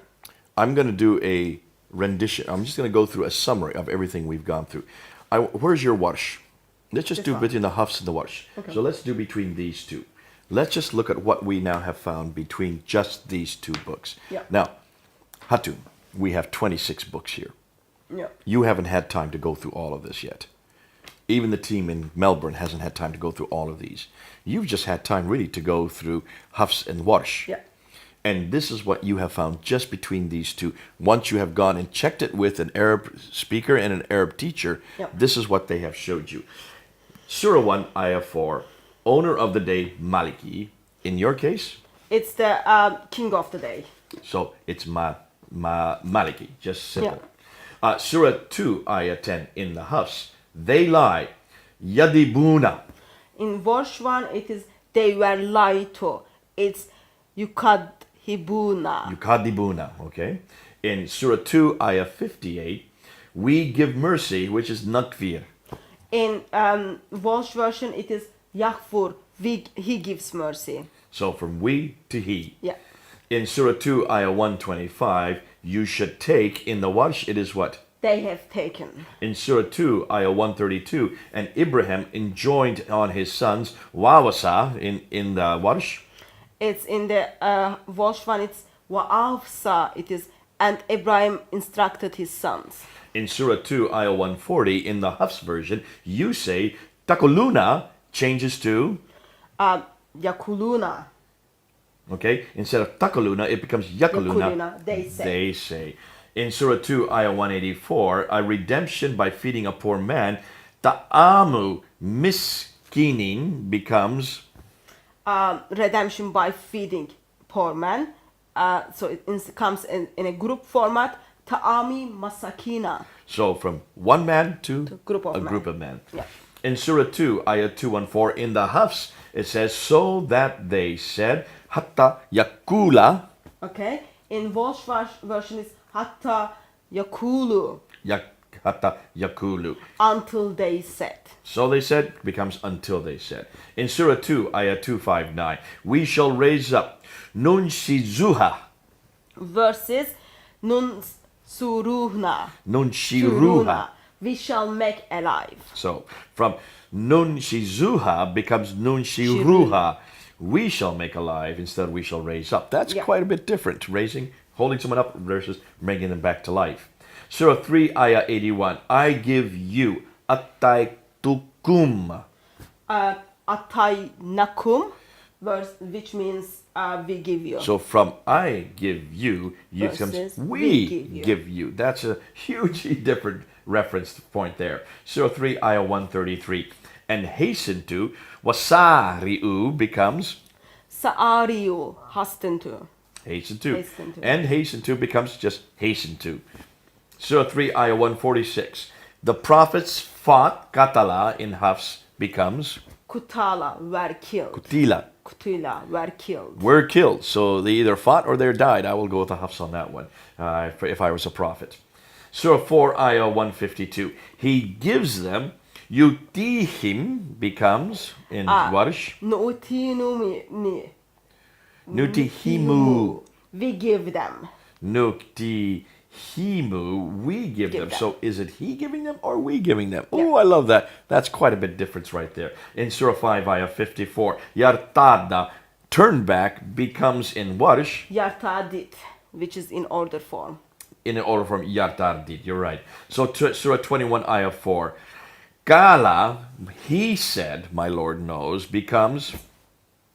I'm going to do a rendition. I'm just going to go through a summary of everything we've gone through. Where's your Warsh? Let's just This do one. between the Hafs and the Warsh. Okay. So let's do between these two. Let's just look at what we now have found between just these two books. Yeah. Now, Hatun, we have 26 books here. Yeah. You haven't had time to go through all of this yet. Even the team in Melbourne hasn't had time to go through all of these. You've just had time really to go through Hafs and Warsh. Yeah. And this is what you have found just between these two. Once you have gone and checked it with an Arab speaker and an Arab teacher, Yep. this is what they have showed you. Surah 1, Ayah 4, owner of the day, Maliki. In your case, It's the king of the day. so it's Maliki, just simple. Surah 2, Ayah 10, in the Hafs, they lie, Yadibuna. In verse 1, it is they were lied to. It's yukadhibuna. Yukadibuna, okay? In Surah 2, Ayah 58, we give mercy, which is Nakvir. In Welsh version, it is Yaghfur. He gives mercy. So from we to he. Yeah. In Surah 2, Ayah 125, you should take. In the Warsh, it is what? They have taken. In Surah 2, Ayah 132, and Ibrahim enjoined on his sons, Wawasa, in the Warsh. It's in the Welsh one, it's Wa'afsa. It is, and Ibrahim instructed his sons. In Surah 2, Ayah 140, in the Hafs version, you say, Takuluna changes to, Yakuluna. okay? Instead of Takuluna, it becomes Yakuluna. Yakuluna, they say. They say. In Surah 2, Ayah 184, a redemption by feeding a poor man, Ta'amu miskinin becomes, Redemption by feeding poor man. So it comes in a group format. Ta'ami masakina. so from one man to group of a men. group of men. Yeah. In Surah 2, Ayah 214, in the Hafs, it says, so that they said, Hatta yakula, Okay. In Welsh version is hatta yakulu. Hatta yakulu. Until they said. So they said becomes until they said. In Surah 2, Ayah 259, we shall raise up Nun Shizuha, Versus nun suruhna. Nun Shiruha. We shall make alive. So from Nun Shizuha becomes Nun Shiruha. We shall make alive instead of we shall raise up. That's Yeah. quite a bit different. Raising, holding someone up versus bringing them back to life. Surah 3, Ayah 81, I give you Ataitukum. Atay nakum, verse which means we give you. So from I give you, Versus comes we we give you. That's a hugely different reference point there. Surah 3, Ayah 133. And hasten to, wasari'u becomes Sa'ariyu, hasten to. hasten to. Hasten to. And hasten to becomes just hasten to. Surah 3, Ayah 146. The prophets fought, katala in Hafs becomes Kutala, were killed. kutila. Kutila, were killed. Were killed. So they either fought or they died. I will go with the Hafs on that one, if I was a prophet. Surah 4, Ayah 152. He gives them, yutihim becomes, in Warsh, Nu'tinumi. nutihimu. We give them. Nuktihimu, we give them. them. So is it he giving them or we giving them? Oh, I love that. That's quite a bit difference right there. In Surah 5, Ayah 54, yartada, turn back, becomes in Warsh, Yartadit, which is in order form. in an order from yartardid. You're right. So Surah 21, Ayah 4, Kala, he said, my Lord knows, becomes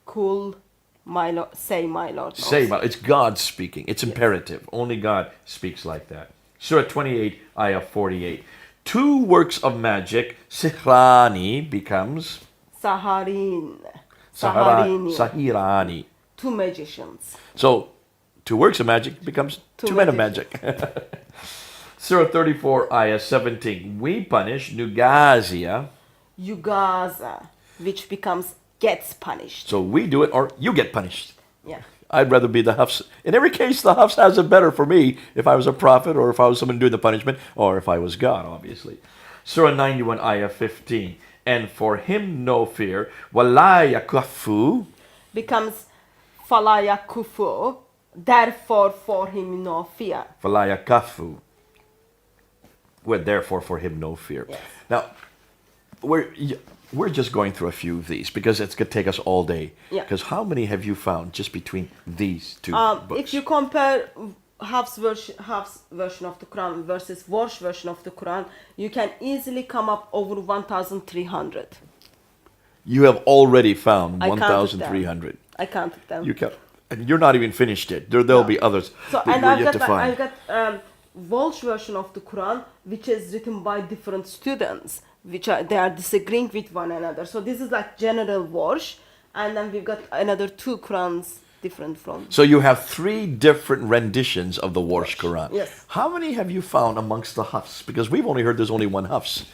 Kul, my Lord, say my Lord knows. say. It's God speaking. It's imperative. Only God speaks like that. Surah 28, ayah 48. Two works of magic, sihrani becomes Saharin. Saharini. Saharini. Sahirani. Two magicians. So, two works of magic becomes two men of magic. Surah 34, ayah 17. We punish Nugazia. Yugaza, which becomes gets punished. So we do it or you get punished. Yeah. I'd rather be the Hafs. In every case, the Hafs has it better for me if I was a prophet or if I was someone doing the punishment or if I was God, obviously. Surah 91, ayah 15. And for him no fear. Wala yakafu. Becomes falaya kufu, therefore for him no fear. Wala yakafu. Well, therefore for him no fear. Yes. Now, we're just going through a few of these because it's going to take us all day. Yeah. Because how many have you found just between these two books? If you compare Hafs version of the Quran versus Warsh version of the Quran, you can easily come up over 1,300. You have already found I counted 1,300. I counted them. You can, and you're not even finished yet. There'll be others So, that and you're I've yet got, to find. I've got Warsh version of the Quran, which is written by different students, they are disagreeing with one another. So this is like general Warsh, and then we've got another two Qurans different from. So you have three different renditions of the Warsh Quran. Yes. How many have you found amongst the Hafs? Because we've only heard there's only one Hafs.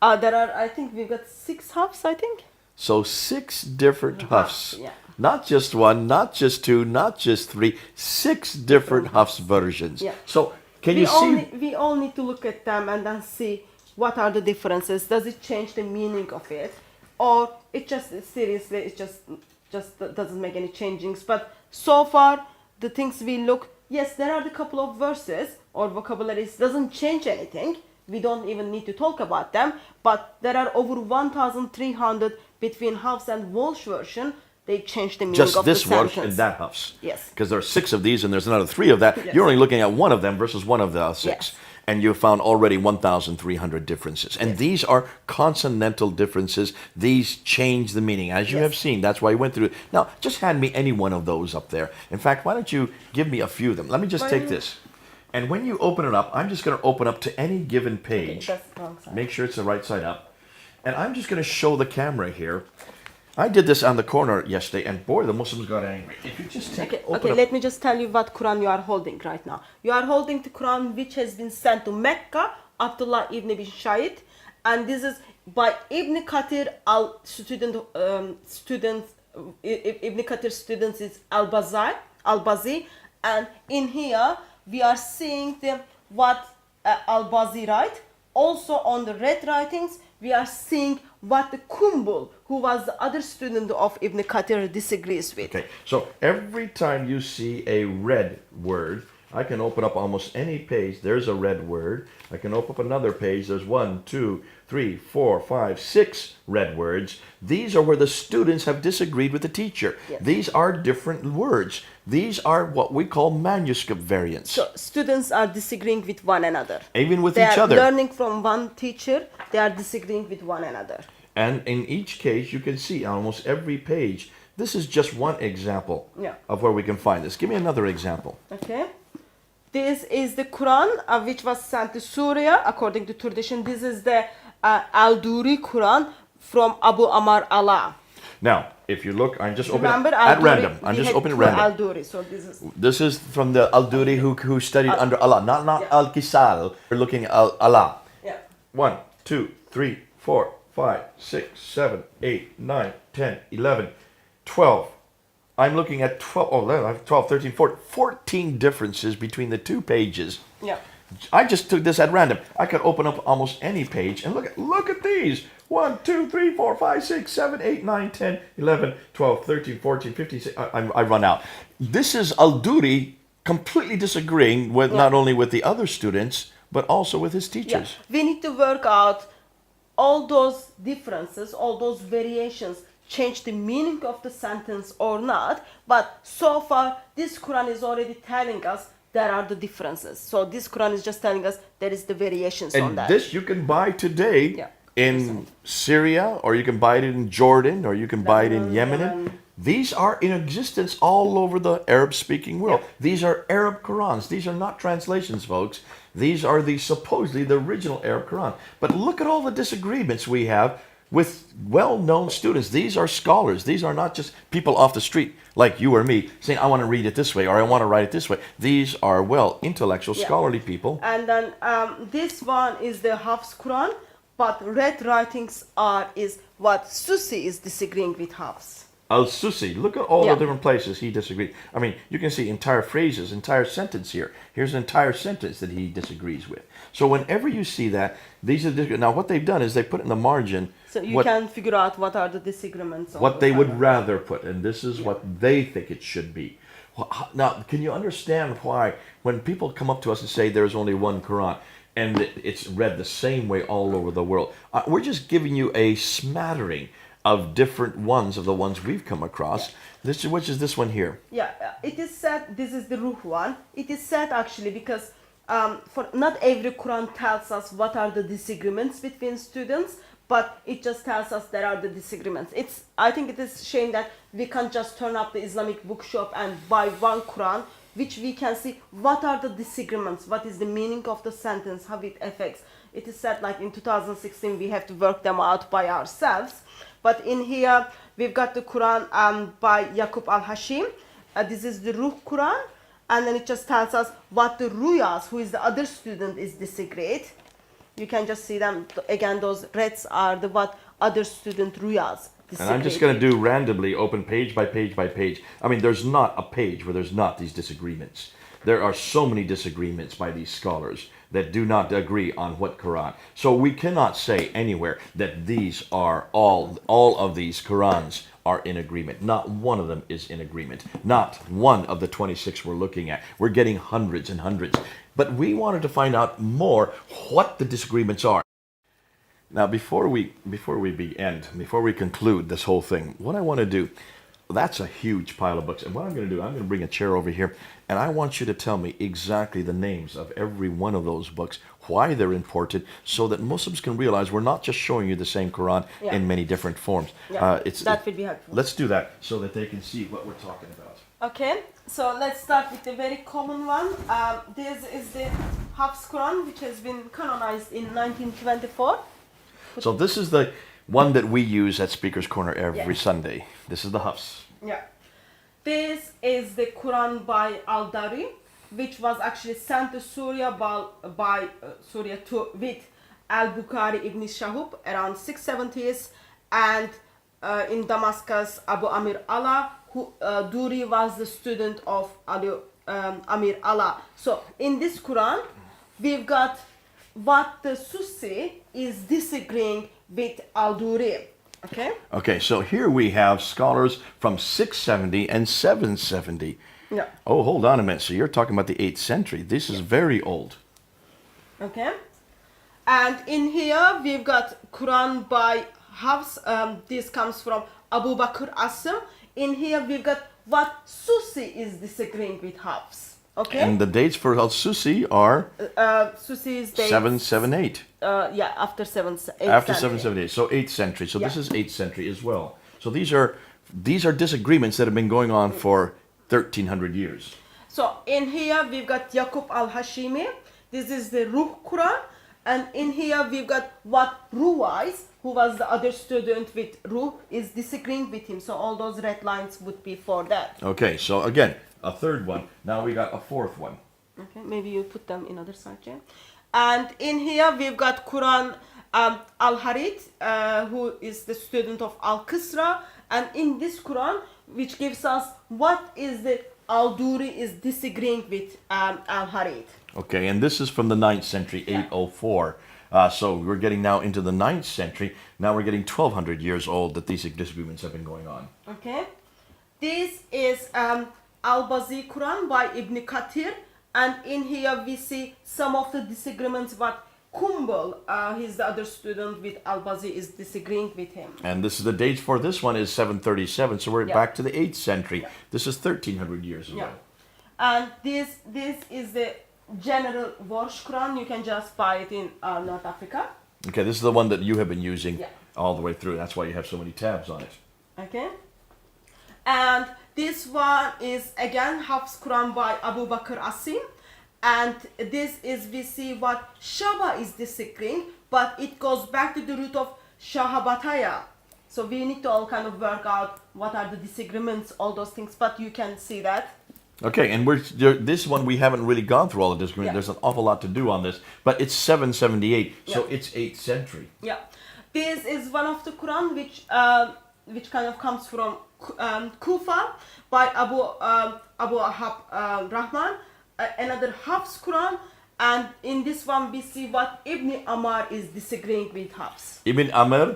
There are, I think we've got 6 Hafs, I think. So 6 different Hafs. Yeah. Not just one, not just 2, not just 3, 6 different Hafs versions. Yeah. So can you see? We all need to look at them and then see what are the differences. Does it change the meaning of it, or it just seriously it just doesn't make any changings? But so far the things we look, yes, there are a couple of verses or vocabularies doesn't change anything. We don't even need to talk about them. But there are over 1,300 between Hafs and Walsh version. They change the meaning Just of this the Warsh sentence. and that Hafs. Yes. Because there are 6 of these and there's another 3 of that. Yes. You're only looking at one of them versus one of the 6. Yes. And you found already 1,300 differences. And Yes. these are consonantal differences. These change the meaning, as you Yes. have seen. That's why I went through it. Now, just hand me any one of those up there. In fact, why don't you give me a few of them? Let me just take this. And when you open it up, I'm just going to open up to any given page. that's the wrong side. Make sure it's the right side up. And I'm just going to show the camera here. I did this on the corner yesterday, and boy, the Muslims got angry. If you just take open up. Let me just tell you what Quran you are holding right now. You are holding the Quran which has been sent to Mecca, Abdullah ibn bin Shayd, and this is by Ibn Kathir Ibn Kathir students is Al-Bazi, and in here we are seeing what Al-Bazi write. Also on the red writings, we are seeing what the Kumbul, who was the other student of Ibn Kathir, disagrees with. Okay, so every time you see a red word, I can open up almost any page. There's a red word. I can open up another page. There's 1, 2, 3, 4, 5, 6 red words. These are where the students have disagreed with the teacher. Yes. These are different words. These are what we call manuscript variants. So students are disagreeing with one another. Even with They each are other. learning from one teacher. They are disagreeing with one another. And in each case, you can see on almost every page, this is just one example of where we can find this. Give me another example. Okay. This is the Quran which was sent to Syria according to tradition. This is the Al-Duri Quran from Abu Amar Allah. Now, if you look, I'm just opening Remember, at Al-Duri, random. I'm just opening at random. Al-Duri, so This is from the Al-Duri who studied under Allah, not Al-Kisal. We're looking at Allah. Yeah. 1, 2, 3, 4, 5, 6, 7, 8, 9, 10, 11, 12. I'm looking at 12, oh, I have 12, 13, 14 differences between the 2 pages. Yeah. I just took this at random. I could open up almost any page and look at these. 1, 2, 3, 4, 5, 6, 7, 8, 9, 10, 11, 12, 13, 14, 15, 16. I run out. This is Al-Duri completely disagreeing with not only with the other students, but also with his teachers. Yeah. We need to work out all those differences, all those variations change the meaning of the sentence or not. But so far, this Quran is already telling us there are the differences. So this Quran is just telling us there is the variations on that. And this you can buy today in Syria, or you can buy it in Jordan, or you can buy it in Yemen. Yemen. These are in existence all over the Arab-speaking world. Yep. These are Arab Qurans. These are not translations, folks. These are supposedly the original Arab Quran. But look at all the disagreements we have with well-known students. These are scholars. These are not just people off the street like you or me saying, I want to read it this way or I want to write it this way. These are, well, intellectual, scholarly people. And then this one is the Hafs Quran, but red writings is what Susi is disagreeing with Hafs. Al-Susi, look at all the different places he disagrees. I mean, you can see entire phrases, entire sentence here. Here's an entire sentence that he disagrees with. So whenever you see that, these are now what they've done is they put in the margin. So you can figure out what are the disagreements. What they would rather put, and this is what they think it should be. Now, can you understand why when people come up to us and say there's only one Quran and it's read the same way all over the world, we're just giving you a smattering of different ones of the ones we've come across. Which is this one here? Yeah, it is said this is the Ruh one. It is said actually because for not every Quran tells us what are the disagreements between students, but it just tells us there are the disagreements. I think it is shame that we can't just turn up the Islamic bookshop and buy one Quran, which we can see what are the disagreements, what is the meaning of the sentence, how it affects. It is said like in 2016 we have to work them out by ourselves. But in here, we've got the Quran by Yaqub al-Hashim. This is the Ruh Quran. And then it just tells us what the Ruyas, who is the other student, is disagreed. You can just see them. Again, those reds are the what other student Ruyas disagreed. And I'm just going to do randomly, open page by page by page. I mean, there's not a page where there's not these disagreements. There are so many disagreements by these scholars that do not agree on what Quran. So we cannot say anywhere that these are all of these Qurans are in agreement. Not one of them is in agreement. Not one of the 26 we're looking at. We're getting hundreds and hundreds. But we wanted to find out more what the disagreements are. Now, before we conclude this whole thing, what I want to do, that's a huge pile of books. And what I'm going to do, I'm going to bring a chair over here, and I want you to tell me exactly the names of every one of those books, why they're important, so that Muslims can realize we're not just showing you the same Quran in many different forms. That would be helpful. Let's do that so that they can see what we're talking about. Okay, so let's start with the very common one. This is the Hafs Quran, which has been canonized in 1924. So this is the one that we use at Speaker's Corner every Sunday. This is the Hafs. Yeah. This is the Quran by Al-Dari, which was actually sent to Syria by Syria with Al-Bukhari ibn Shahub around 670s, and in Damascus, Abu Amir Allah, who Duri was the student of Amir Allah. So in this Quran, we've got what the Susi is disagreeing with Al-Duri. Okay, so here we have scholars from 670 and 770. Yeah. Oh, hold on a minute. So you're talking about the 8th century. This is very old. Okay. And in here we've got Quran by Hafs. This comes from Abu Bakr Asim. In here we've got what Susi is disagreeing with Hafs. Okay. And the dates for Al-Susi are Susi's dates 778. After 778. After 778. So 8th century. So this is 8th century as well. So these are disagreements that have been going on for 1300 years. So in here we've got Yaqub al-Hashimi. This is the Ruh Quran. And in here we've got what Ruwais, who was the other student with Ruh, is disagreeing with him. So all those red lines would be for that. Okay, so again, a third one. Now we got a fourth one. Okay, maybe you put them in other side, Jay. And in here we've got Quran Al-Harith, who is the student of Al-Qisra. And in this Quran, which gives us what is the Al-Duri is disagreeing with Al-Harith. Okay, and this is from the 9th century, 804. So we're getting now into the 9th century. Now we're getting 1200 years old that these disagreements have been going on. Okay. This is Al-Bazi Quran by Ibn Kathir. And in here we see some of the disagreements, but Kumbal, he's the other student with Al-Bazi, is disagreeing with him. And this is the dates for this one is 737, so we're back to the 8th century. This is 1300 years ago. And this is the general Warsh Quran. You can just buy it in North Africa. Okay, this is the one that you have been using Yeah. all the way through. That's why you have so many tabs on it. Okay. And this one is again Hafs Quran by Abu Bakr Asim. And this is, we see what Shaba is disagreeing, but it goes back to the root of Shahabataya. So we need to all kind of work out what are the disagreements, all those things, but you can see that. Okay, and this one we haven't really gone through all the disagreement. Yeah. There's an awful lot to do on this, but it's 778, so Yeah. it's 8th century. Yeah. This is one of the Quran which kind of comes from Kufa by Abu Rahman. Another Hafs Quran, and in this one we see what Ibn Amar is disagreeing with Hafs. Ibn Amr,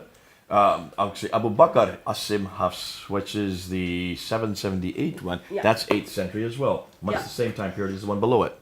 actually Abu Bakr Asim Hafs, which is the 778 one, Yeah. that's 8th century as well. Much Yeah. the same time period as the one below it.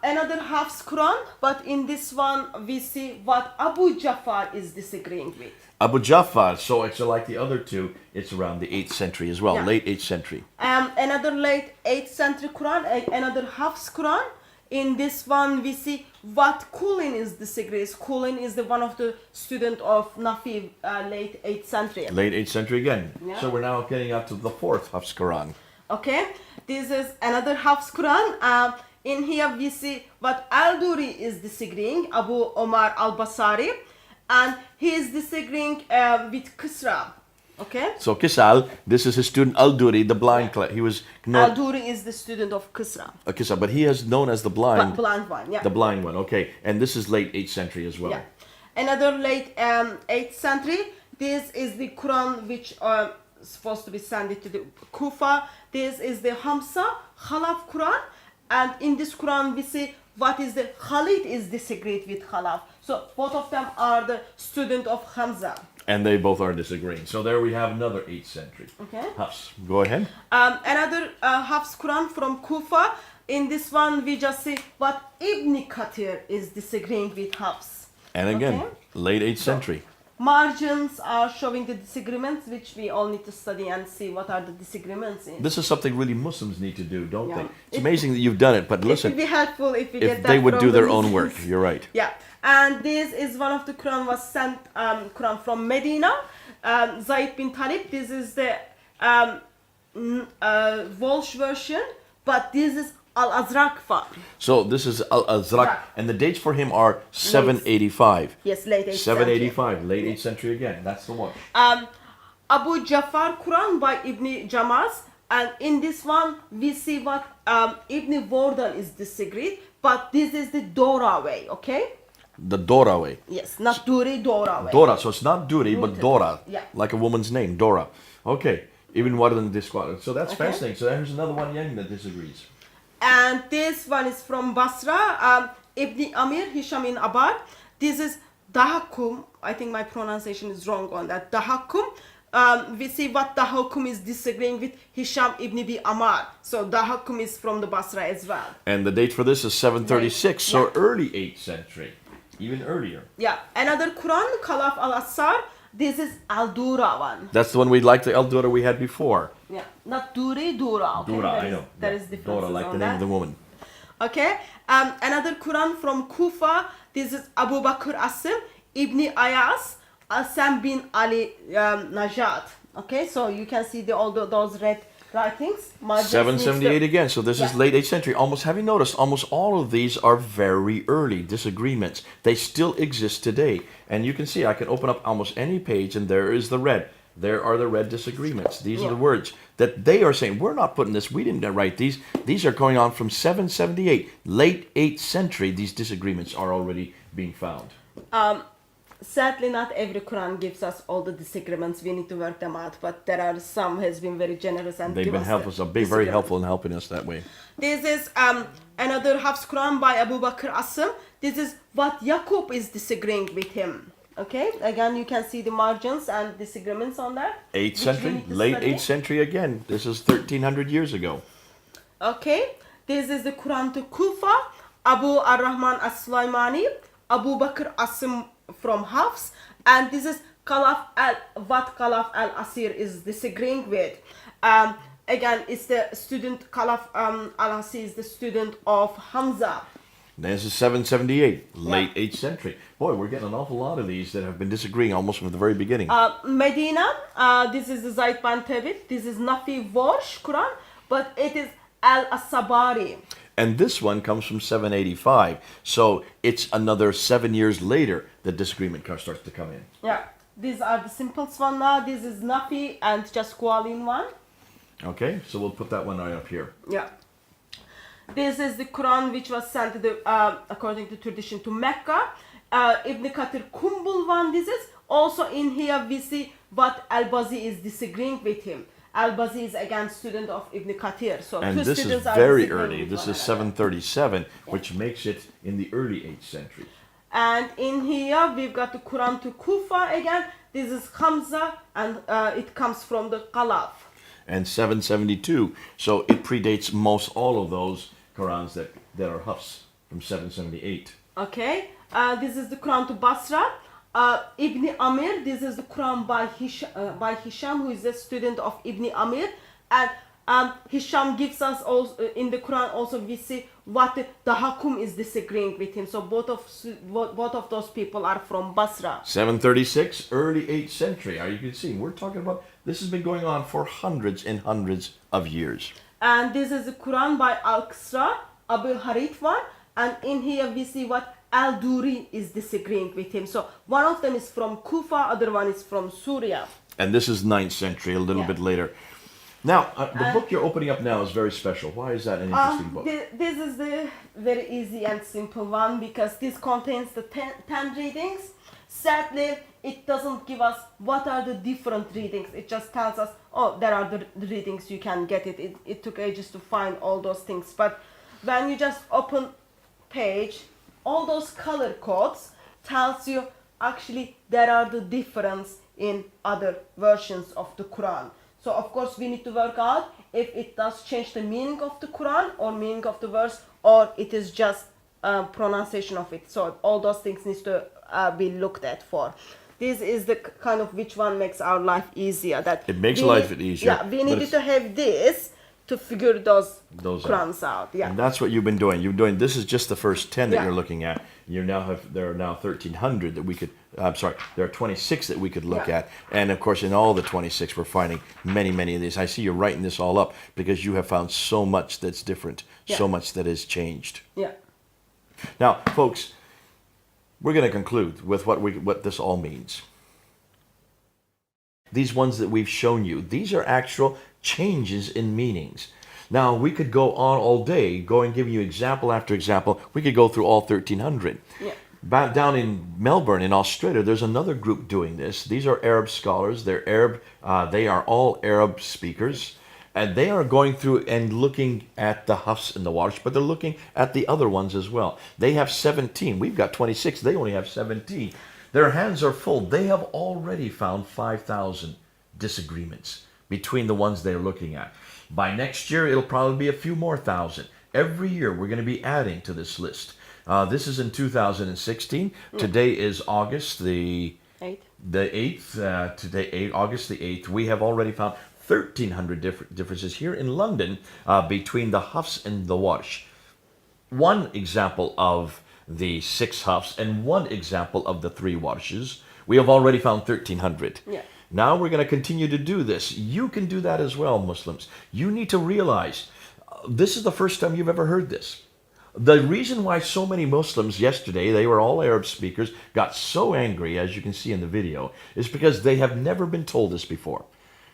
Another Hafs Quran, but in this one we see what Abu Jafar is disagreeing with. Abu Jafar, so it's like the other two, it's around the 8th century as well, Yeah. late 8th century. Another late 8th century Quran, another Hafs Quran. In this one we see what Kulin is disagrees. Kulin is the one of the student of Nafi, late 8th century. Late 8th century again. Yeah. So we're now getting up to the 4th Hafs Quran. Okay, this is another Hafs Quran. In here we see what Al-Duri is disagreeing, Abu Omar al-Basari, and he is disagreeing with Kisra. Okay, So Kisal, this is his student Al-Duri, the blind. He was known, Al-Duri is the student of Kisra, Kisal, but he is known as the blind. blind one. Yeah. The blind one, okay. And this is late 8th century as well. Yeah. Another late 8th century. This is the Quran which are supposed to be sent to the Kufa. This is the Hamsa Khalaf Quran, and in this Quran we see what is the Khalid is disagreed with Khalaf. So both of them are the student of Hamza. And they both are disagreeing. So there we have another 8th century. Okay. Hafs, go ahead. Another Hafs Quran from Kufa. In this one we just see what Ibn Kathir is disagreeing with Hafs. And again, Okay. late 8th century. Margins are showing the disagreements which we all need to study and see what are the disagreements in. This is something really Muslims need to do, don't Yeah. they? It's If- amazing that you've done it, but It would listen, be helpful if we get if that they would from do the their own Muslims. work, you're right. Yeah, and this is one of the Quran was sent Quran from Medina. Zaid bin Talib. This is the Walsh version, but this is Al-Azraq one. So this is Al-Azraq, Right. and the dates for him are 785. Yes, late 8th century. 785, late 8th century again. That's the one. Abu Jafar Quran by Ibn Jamaz, and in this one we see what Ibn Wardan is disagreed, but this is the Dora way, okay? The Dora way. Yes, not Duri, Dora way. Dora, so it's not Duri, but Rooted. Dora. Yeah. Like a woman's name, Dora. Okay, even more than this one. So that's Okay. fascinating. So there's another one young that disagrees. And this one is from Basra, Ibn Amir, Hisham in Abad. This is Dahakum. I think my pronunciation is wrong on that. Dahakum. We see what Dahakum is disagreeing with Hisham ibn Bi Amar. So Dahakum is from the Basra as well. And the date for this is 736, so Yeah. early 8th century. Even earlier. Yeah. Another Quran, Khalaf al-Assar. This is Al-Dura one. That's the one we like, the El Dora we had before. Yeah. Not Duri, Dura. Okay? Dora, There I is- know. There Yeah. is differences Dora, like on the name that. of the woman. Okay, another Quran from Kufa. This is Abu Bakr Asim, Ibn Ayas, Asam bin Ali Najat. Okay, so you can see all those red writings. Margins 778 needs again, so this is Yeah. late 8th century. Almost, have you noticed, almost all of these are very early disagreements. They still exist today. And you can see, I can open up almost any page and there is the red. There are the red disagreements. These are Yeah. the words that they are saying, we're not putting this, we didn't write these. These are going on from 778, late 8th century. These disagreements are already being found. Sadly, not every Quran gives us all the disagreements. We need to work them out. But there are some has been very generous and They've give been us helpful, the so very disagreements. helpful in helping us that way. This is another Hafs Quran by Abu Bakr Asim. This is what Yaqub is disagreeing with him. Okay, again you can see the margins and disagreements on that. 8th which we century, need to late study. 8th century again. This is 1300 years ago. Okay, this is the Quran to Kufa, Abu Ar-Rahman As-Sulaimani, Abu Bakr Asim from Hafs, and this is what Khalaf al-Asir is disagreeing with. Again, it's the student Khalaf al-Asir is the student of Hamza. This is 778, late 8th century. Boy, we're getting an awful lot of these that have been disagreeing almost from the very beginning. Medina, this is the Zayd bin Thabit. This is Nafi Warsh Quran, but it is Al-Asabari. And this one comes from 785. So it's another 7 years later that disagreement starts to come in. Yeah, these are the simplest one now. This is Nafi and just Kualin one. Okay, so we'll put that one right up here. Yeah. This is the Quran which was sent to the, according to tradition, to Mecca. Ibn Kathir Kumbul one. This is also in here we see what Al-Bazi is disagreeing with him. Al-Bazi is again student of Ibn Kathir. So And two this students is are very disagreeing early. with This one is another. 737, which makes it in the early 8th century. And in here we've got the Quran to Kufa again. This is Hamza and it comes from the Qalaf. And 772. So it predates most all of those Qurans that are Hafs from 778. Okay, this is the Quran to Basra. Ibn Amir, this is the Quran by Hisham, who is a student of Ibn Amir. And Hisham gives us also, in the Quran also we see what the Hakum is disagreeing with him. So both of those people are from Basra. 736, early 8th century. You can see, we're talking about, this has been going on for hundreds and hundreds of years. And this is the Quran by Al-Qasra, Abu Harith one. And in here we see what Al-Duri is disagreeing with him. So one of them is from Kufa, other one is from Syria. And this is 9th century, a little bit later. Now, the book you're opening up now is very special. Why is that an interesting book? This is the very easy and simple one because this contains the 10 readings. Sadly, it doesn't give us what are the different readings. It just tells us, oh, there are the readings, you can get it. It took ages to find all those things. But when you just open page, all those color codes tells you actually there are the difference in other versions of the Quran. So of course we need to work out if it does change the meaning of the Quran or meaning of the verse, or it is just pronunciation of it. So all those things needs to be looked at for. This is the kind of which one makes our life easier. That It makes life easier. Yeah, we needed to have this to figure those Qurans out. Yeah. And that's what you've been doing. This is just the first 10 that Yeah. you're looking at. There are now 1,300 that we could, I'm sorry, there are 26 that we could look Yeah. at. And of course, in all the 26, we're finding many, many of these. I see you're writing this all up because you have found so much that's different, so much that has changed. Yeah. Now, folks, we're going to conclude with what this all means. These ones that we've shown you, these are actual changes in meanings. Now, we could go on all day, giving you example after example. We could go through all 1,300. Yeah. Back down in Melbourne, in Australia, there's another group doing this. These are Arab scholars. They're Arab. They are all Arab speakers. And they are going through and looking at the Hafs and the Warsh, but they're looking at the other ones as well. They have 17. We've got 26. They only have 17. Their hands are full. They have already found 5,000 disagreements between the ones they're looking at. By next year, it'll probably be a few more thousand. Every year, we're going to be adding to this list. This is in 2016. Today is August the 8th. Today, August the 8th. We have already found 1,300 differences here in London between the Hafs and the Warsh. One example of the 6 Hafs and one example of the 3 Warshes. We have already found 1,300. Yeah. Now we're going to continue to do this. You can do that as well, Muslims. You need to realize this is the first time you've ever heard this. The reason why so many Muslims yesterday, they were all Arab speakers, got so angry, as you can see in the video, is because they have never been told this before.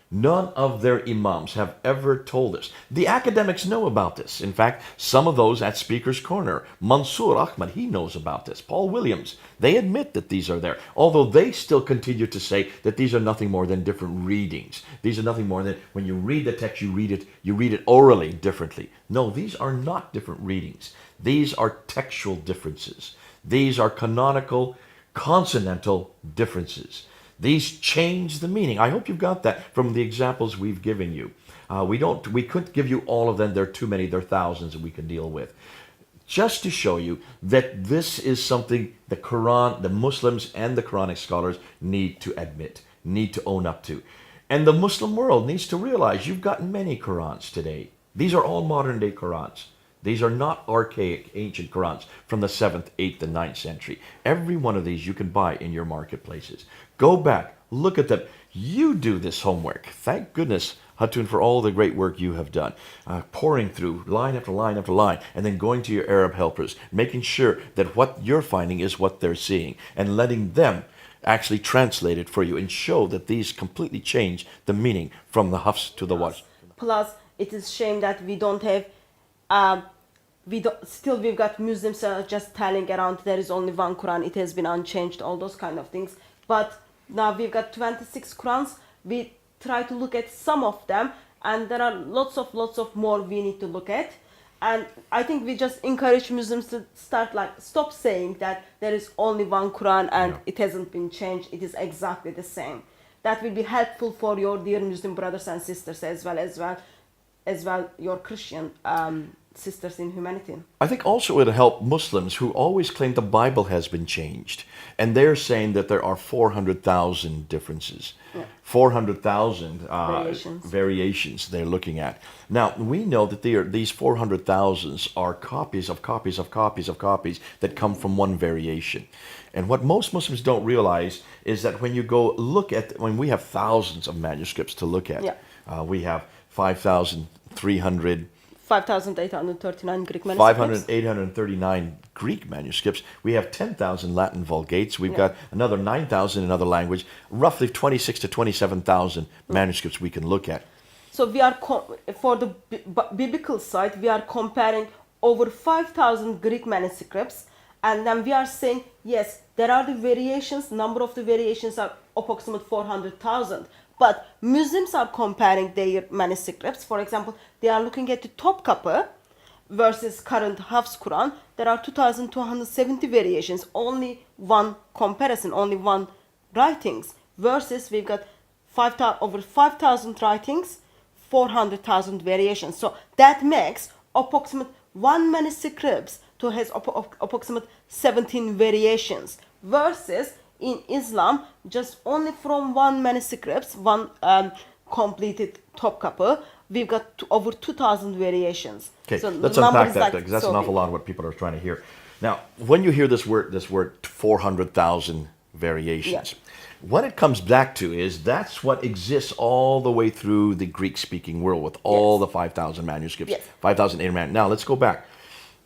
None of their imams have ever told us. The academics know about this. In fact, some of those at Speaker's Corner, Mansour Ahmad, he knows about this. Paul Williams, they admit that these are there. Although they still continue to say that these are nothing more than different readings. These are nothing more than when you read the text, you read it orally differently. No, these are not different readings. These are textual differences. These are canonical, consonantal differences. These change the meaning. I hope you've got that from the examples we've given you. We couldn't give you all of them. There are too many. There are thousands that we can deal with. Just to show you that this is something the Quran, the Muslims and the Quranic scholars need to admit, need to own up to. And the Muslim world needs to realize you've got many Qurans today. These are all modern day Qurans. These are not archaic, ancient Qurans from the 7th, 8th, and 9th century. Every one of these you can buy in your marketplaces. Go back, look at them. You do this homework. Thank goodness, Hatun, for all the great work you have done. Pouring through line after line after line, and then going to your Arab helpers, making sure that what you're finding is what they're seeing, and letting them actually translate it for you and show that these completely change the meaning from the Hafs to the Warsh. Plus, it is shame that we don't have, we've got Muslims just telling around there is only one Quran, it has been unchanged, all those kind of things. But now we've got 26 Qurans. We try to look at some of them, and there are lots of more we need to look at. And I think we just encourage Muslims to stop saying that there is only one Quran and it hasn't been changed. It is exactly the same. That will be helpful for your dear Muslim brothers and sisters as well your Christian sisters in humanity. I think also it'll help Muslims who always claim the Bible has been changed. And they're saying that there are 400,000 differences. Yeah. 400,000 variations they're looking at. Now, we know that these 400,000 are copies of copies of copies of copies that come from one variation. And what most Muslims don't realize is that when you go look at, when we have thousands of manuscripts to look at, we have 5,839 Greek manuscripts. 839 Greek manuscripts. We have 10,000 Latin Vulgates. We've got another 9,000 in another language. Roughly 26 to 27,000 manuscripts we can look at. So we are, for the biblical side, we are comparing over 5,000 Greek manuscripts. And then we are saying, yes, there are the variations. Number of the variations are approximately 400,000. But Muslims are comparing their manuscripts. For example, they are looking at the top copy versus current Hafs Quran. There are 2,270 variations, only one comparison, only one writings. Versus we've got over 5,000 writings, 400,000 variations. So that makes approximate one manuscript to has approximate 17 variations. Versus in Islam, just only from one manuscript, one completed top copy, we've got over 2,000 variations. Okay, so let's unpack that because that's an awful lot of what people are trying to hear. Now, when you hear this word 400,000 variations, what it comes back to is that's what exists all the way through the Greek-speaking world with all the 5,000 manuscripts, 5,000 manuscripts. Now, let's go back.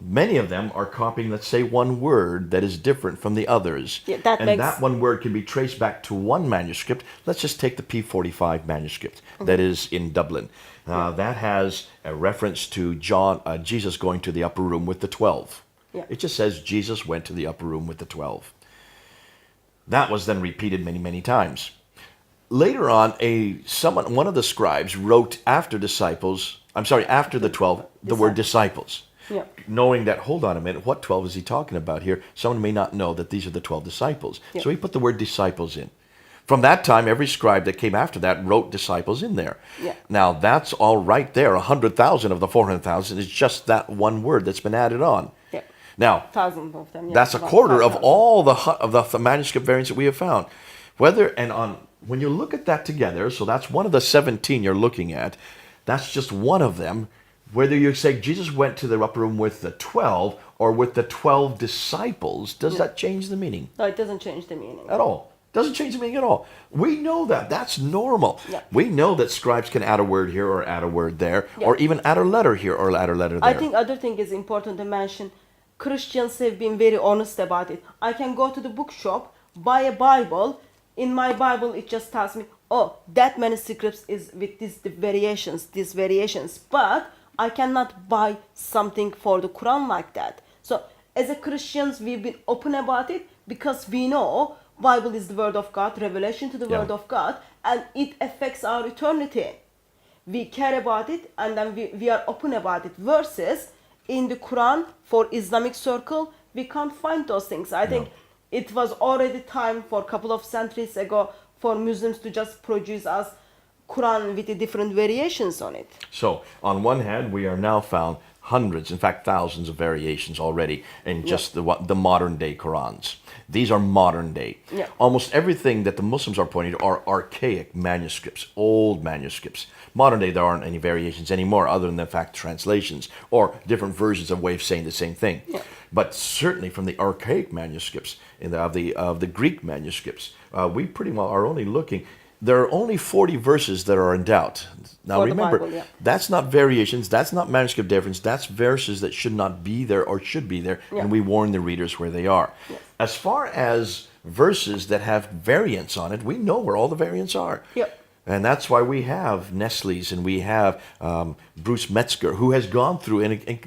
Many of them are copying, let's say, one word that is different from the others. That one word can be traced back to one manuscript. Let's just take the P45 manuscript that is in Dublin. That has a reference to Jesus going to the upper room with the 12. It just says Jesus went to the upper room with the 12. That was then repeated many, many times. Later on, one of the scribes wrote after the 12, the word disciples. Knowing that, hold on a minute, what 12 is he talking about here? Someone may not know that these are the 12 disciples. So he put the word disciples in. From that time, every scribe that came after that wrote disciples in there. Now, that's all right there. 100,000 of the 400,000 is just that one word that's been added on. Now, thousands of them, that's a quarter of all the manuscript variants that we have found. When you look at that together, so that's one of the 17 you're looking at, that's just one of them. Whether you say Jesus went to the upper room with the 12 or with the 12 disciples, does that change the meaning? No, it doesn't change the meaning. At all. Doesn't change the meaning at all. We know that. That's normal. We know that scribes can add a word here or add a word there, or even add a letter here or add a letter there. I think other thing is important to mention. Christians have been very honest about it. I can go to the bookshop, buy a Bible. In my Bible, it just tells me, oh, that manuscript is with these variations. But I cannot buy something for the Quran like that. So as a Christians, we've been open about it because we know Bible is the word of God, revelation to the word of God, and it affects our eternity. We care about it, and then we are open about it. Versus in the Quran, for Islamic circle, we can't find those things. I think it was already time for a couple of centuries ago for Muslims to just produce us Quran with the different variations on it. So, on one hand, we are now found hundreds, in fact thousands of variations already in just the modern day Qur'ans. These are modern day. Yeah. Almost everything that the Muslims are pointing to are archaic manuscripts, old manuscripts. Modern day, there aren't any variations anymore other than, in fact, translations or different versions of way of saying the same thing. Yeah. But certainly from the archaic manuscripts, of the Greek manuscripts, we pretty well are only looking. There are only 40 verses that are in doubt. Now For the remember, Bible, yeah. that's not variations, that's not manuscript difference, that's verses that should not be there or should be there, Yeah. and we warn the readers where they are. Yes. As far as verses that have variants on it, we know where all the variants are. Yep. And that's why we have Nestle's and we have Bruce Metzger, who has gone through and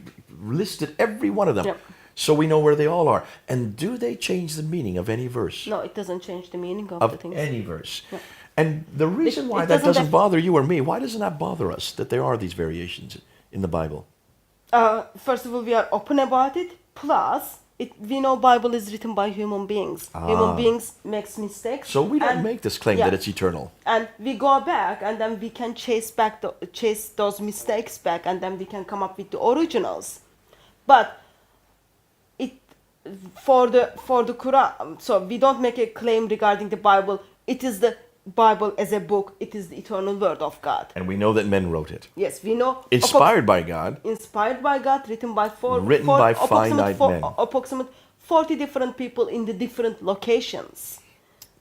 listed every one of them. Yep. So we know where they all are. And do they change the meaning of any verse? No, it doesn't change the meaning of the Of things. any verse. Yeah. And the reason why it that doesn't doesn't def- bother you or me, why doesn't that bother us that there are these variations in the Bible? First of all, we are open about it. Plus, we know Bible is written by human beings. Human beings makes mistakes. So we don't and- make this claim yeah. that it's eternal. And we go back, and then we can chase those mistakes back, and then we can come up with the originals. But for the Quran, so we don't make a claim regarding the Bible. It is the Bible as a book. It is the eternal word of God. And we know that men wrote it. Yes, we know. Inspired by God. Inspired by God, written by finite men. Approximate 40 different people in the different locations.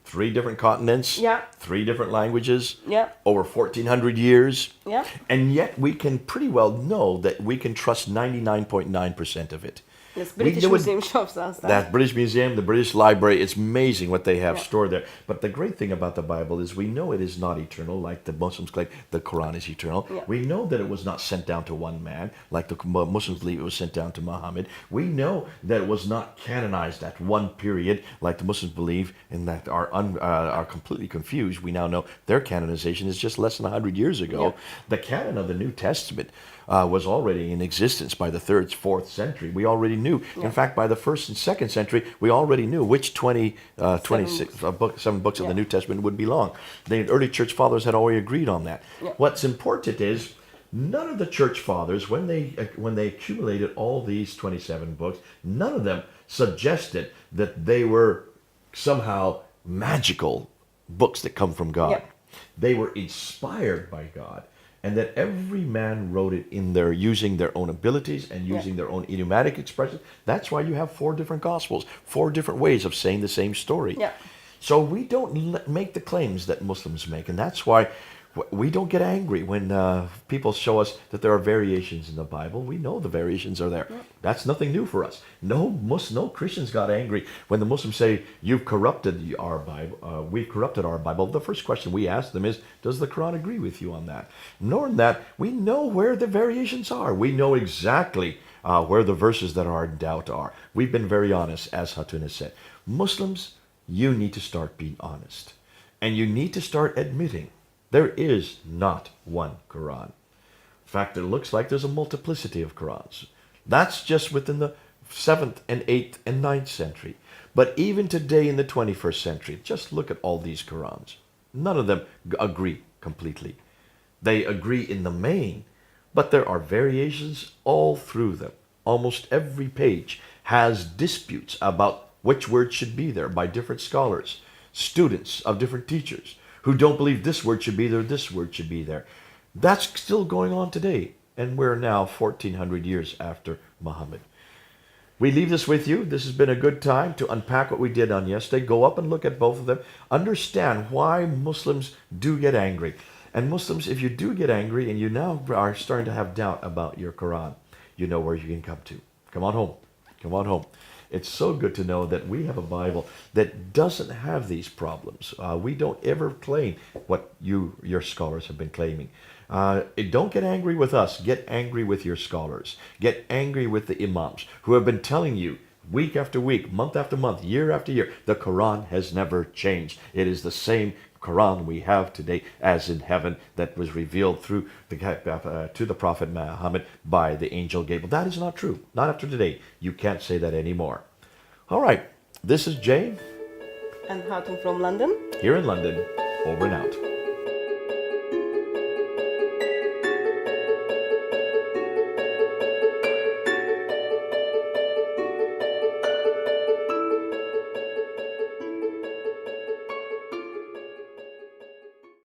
3 different continents. Yeah. 3 different languages. Yeah. Over 1,400 years. Yeah. And yet we can pretty well know that we can trust 99.9% of it. Yes, British Museum shows us that. That British Museum, the British Library, it's amazing what they have Yeah. stored there. But the great thing about the Bible is we know it is not eternal, like the Muslims claim the Quran is eternal. Yeah. We know that it was not sent down to one man, like the Muslims believe it was sent down to Muhammad. We know that it was not canonized at one period, like the Muslims believe, and that are completely confused. We now know their canonization is just less than 100 years ago. Yeah. The canon of the New Testament was already in existence by the 3rd, 4th century. We already knew. Yeah. In fact, by the 1st and 2nd century, we already knew which 7 books of the Yeah. New Testament would belong. The early church fathers had already agreed on that. Yeah. What's important is none of the church fathers, when they accumulated all these 27 books, none of them suggested that they were somehow magical books that come from God. Yeah. They were inspired by God. And that every man wrote it using their own abilities and using their own idiomatic expressions. That's why you have 4 different gospels, 4 different ways of saying the same story. Yeah. So we don't make the claims that Muslims make, and that's why we don't get angry when people show us that there are variations in the Bible. We know the variations are there. Yeah. That's nothing new for us. No Christians got angry when the Muslims say, you've corrupted our Bible, we've corrupted our Bible. The first question we ask them is, does the Quran agree with you on that? Knowing that, we know where the variations are. We know exactly where the verses that are in doubt are. We've been very honest, as Hatun has said. Muslims, you need to start being honest. And you need to start admitting there is not one Quran. In fact, it looks like there's a multiplicity of Qurans. That's just within the 7th and 8th and 9th century. But even today in the 21st century, just look at all these Qurans. None of them agree completely. They agree in the main, but there are variations all through them. Almost every page has disputes about which word should be there by different scholars, students of different teachers, who don't believe this word should be there, this word should be there. That's still going on today, and we're now 1,400 years after Muhammad. We leave this with you. This has been a good time to unpack what we did on yesterday. Go up and look at both of them. Understand why Muslims do get angry. And Muslims, if you do get angry and you now are starting to have doubt about your Quran, you know where you can come to. Come on home. Come on home. It's so good to know that we have a Bible that doesn't have these problems. We don't ever claim what your scholars have been claiming. Don't get angry with us. Get angry with your scholars. Get angry with the imams who have been telling you week after week, month after month, year after year, the Quran has never changed. It is the same Quran we have today as in heaven that was revealed through to the Prophet Muhammad by the angel Gabriel. That is not true. Not after today. You can't say that anymore. All right. This is Jay And Hatun from London. here in London. Over and out.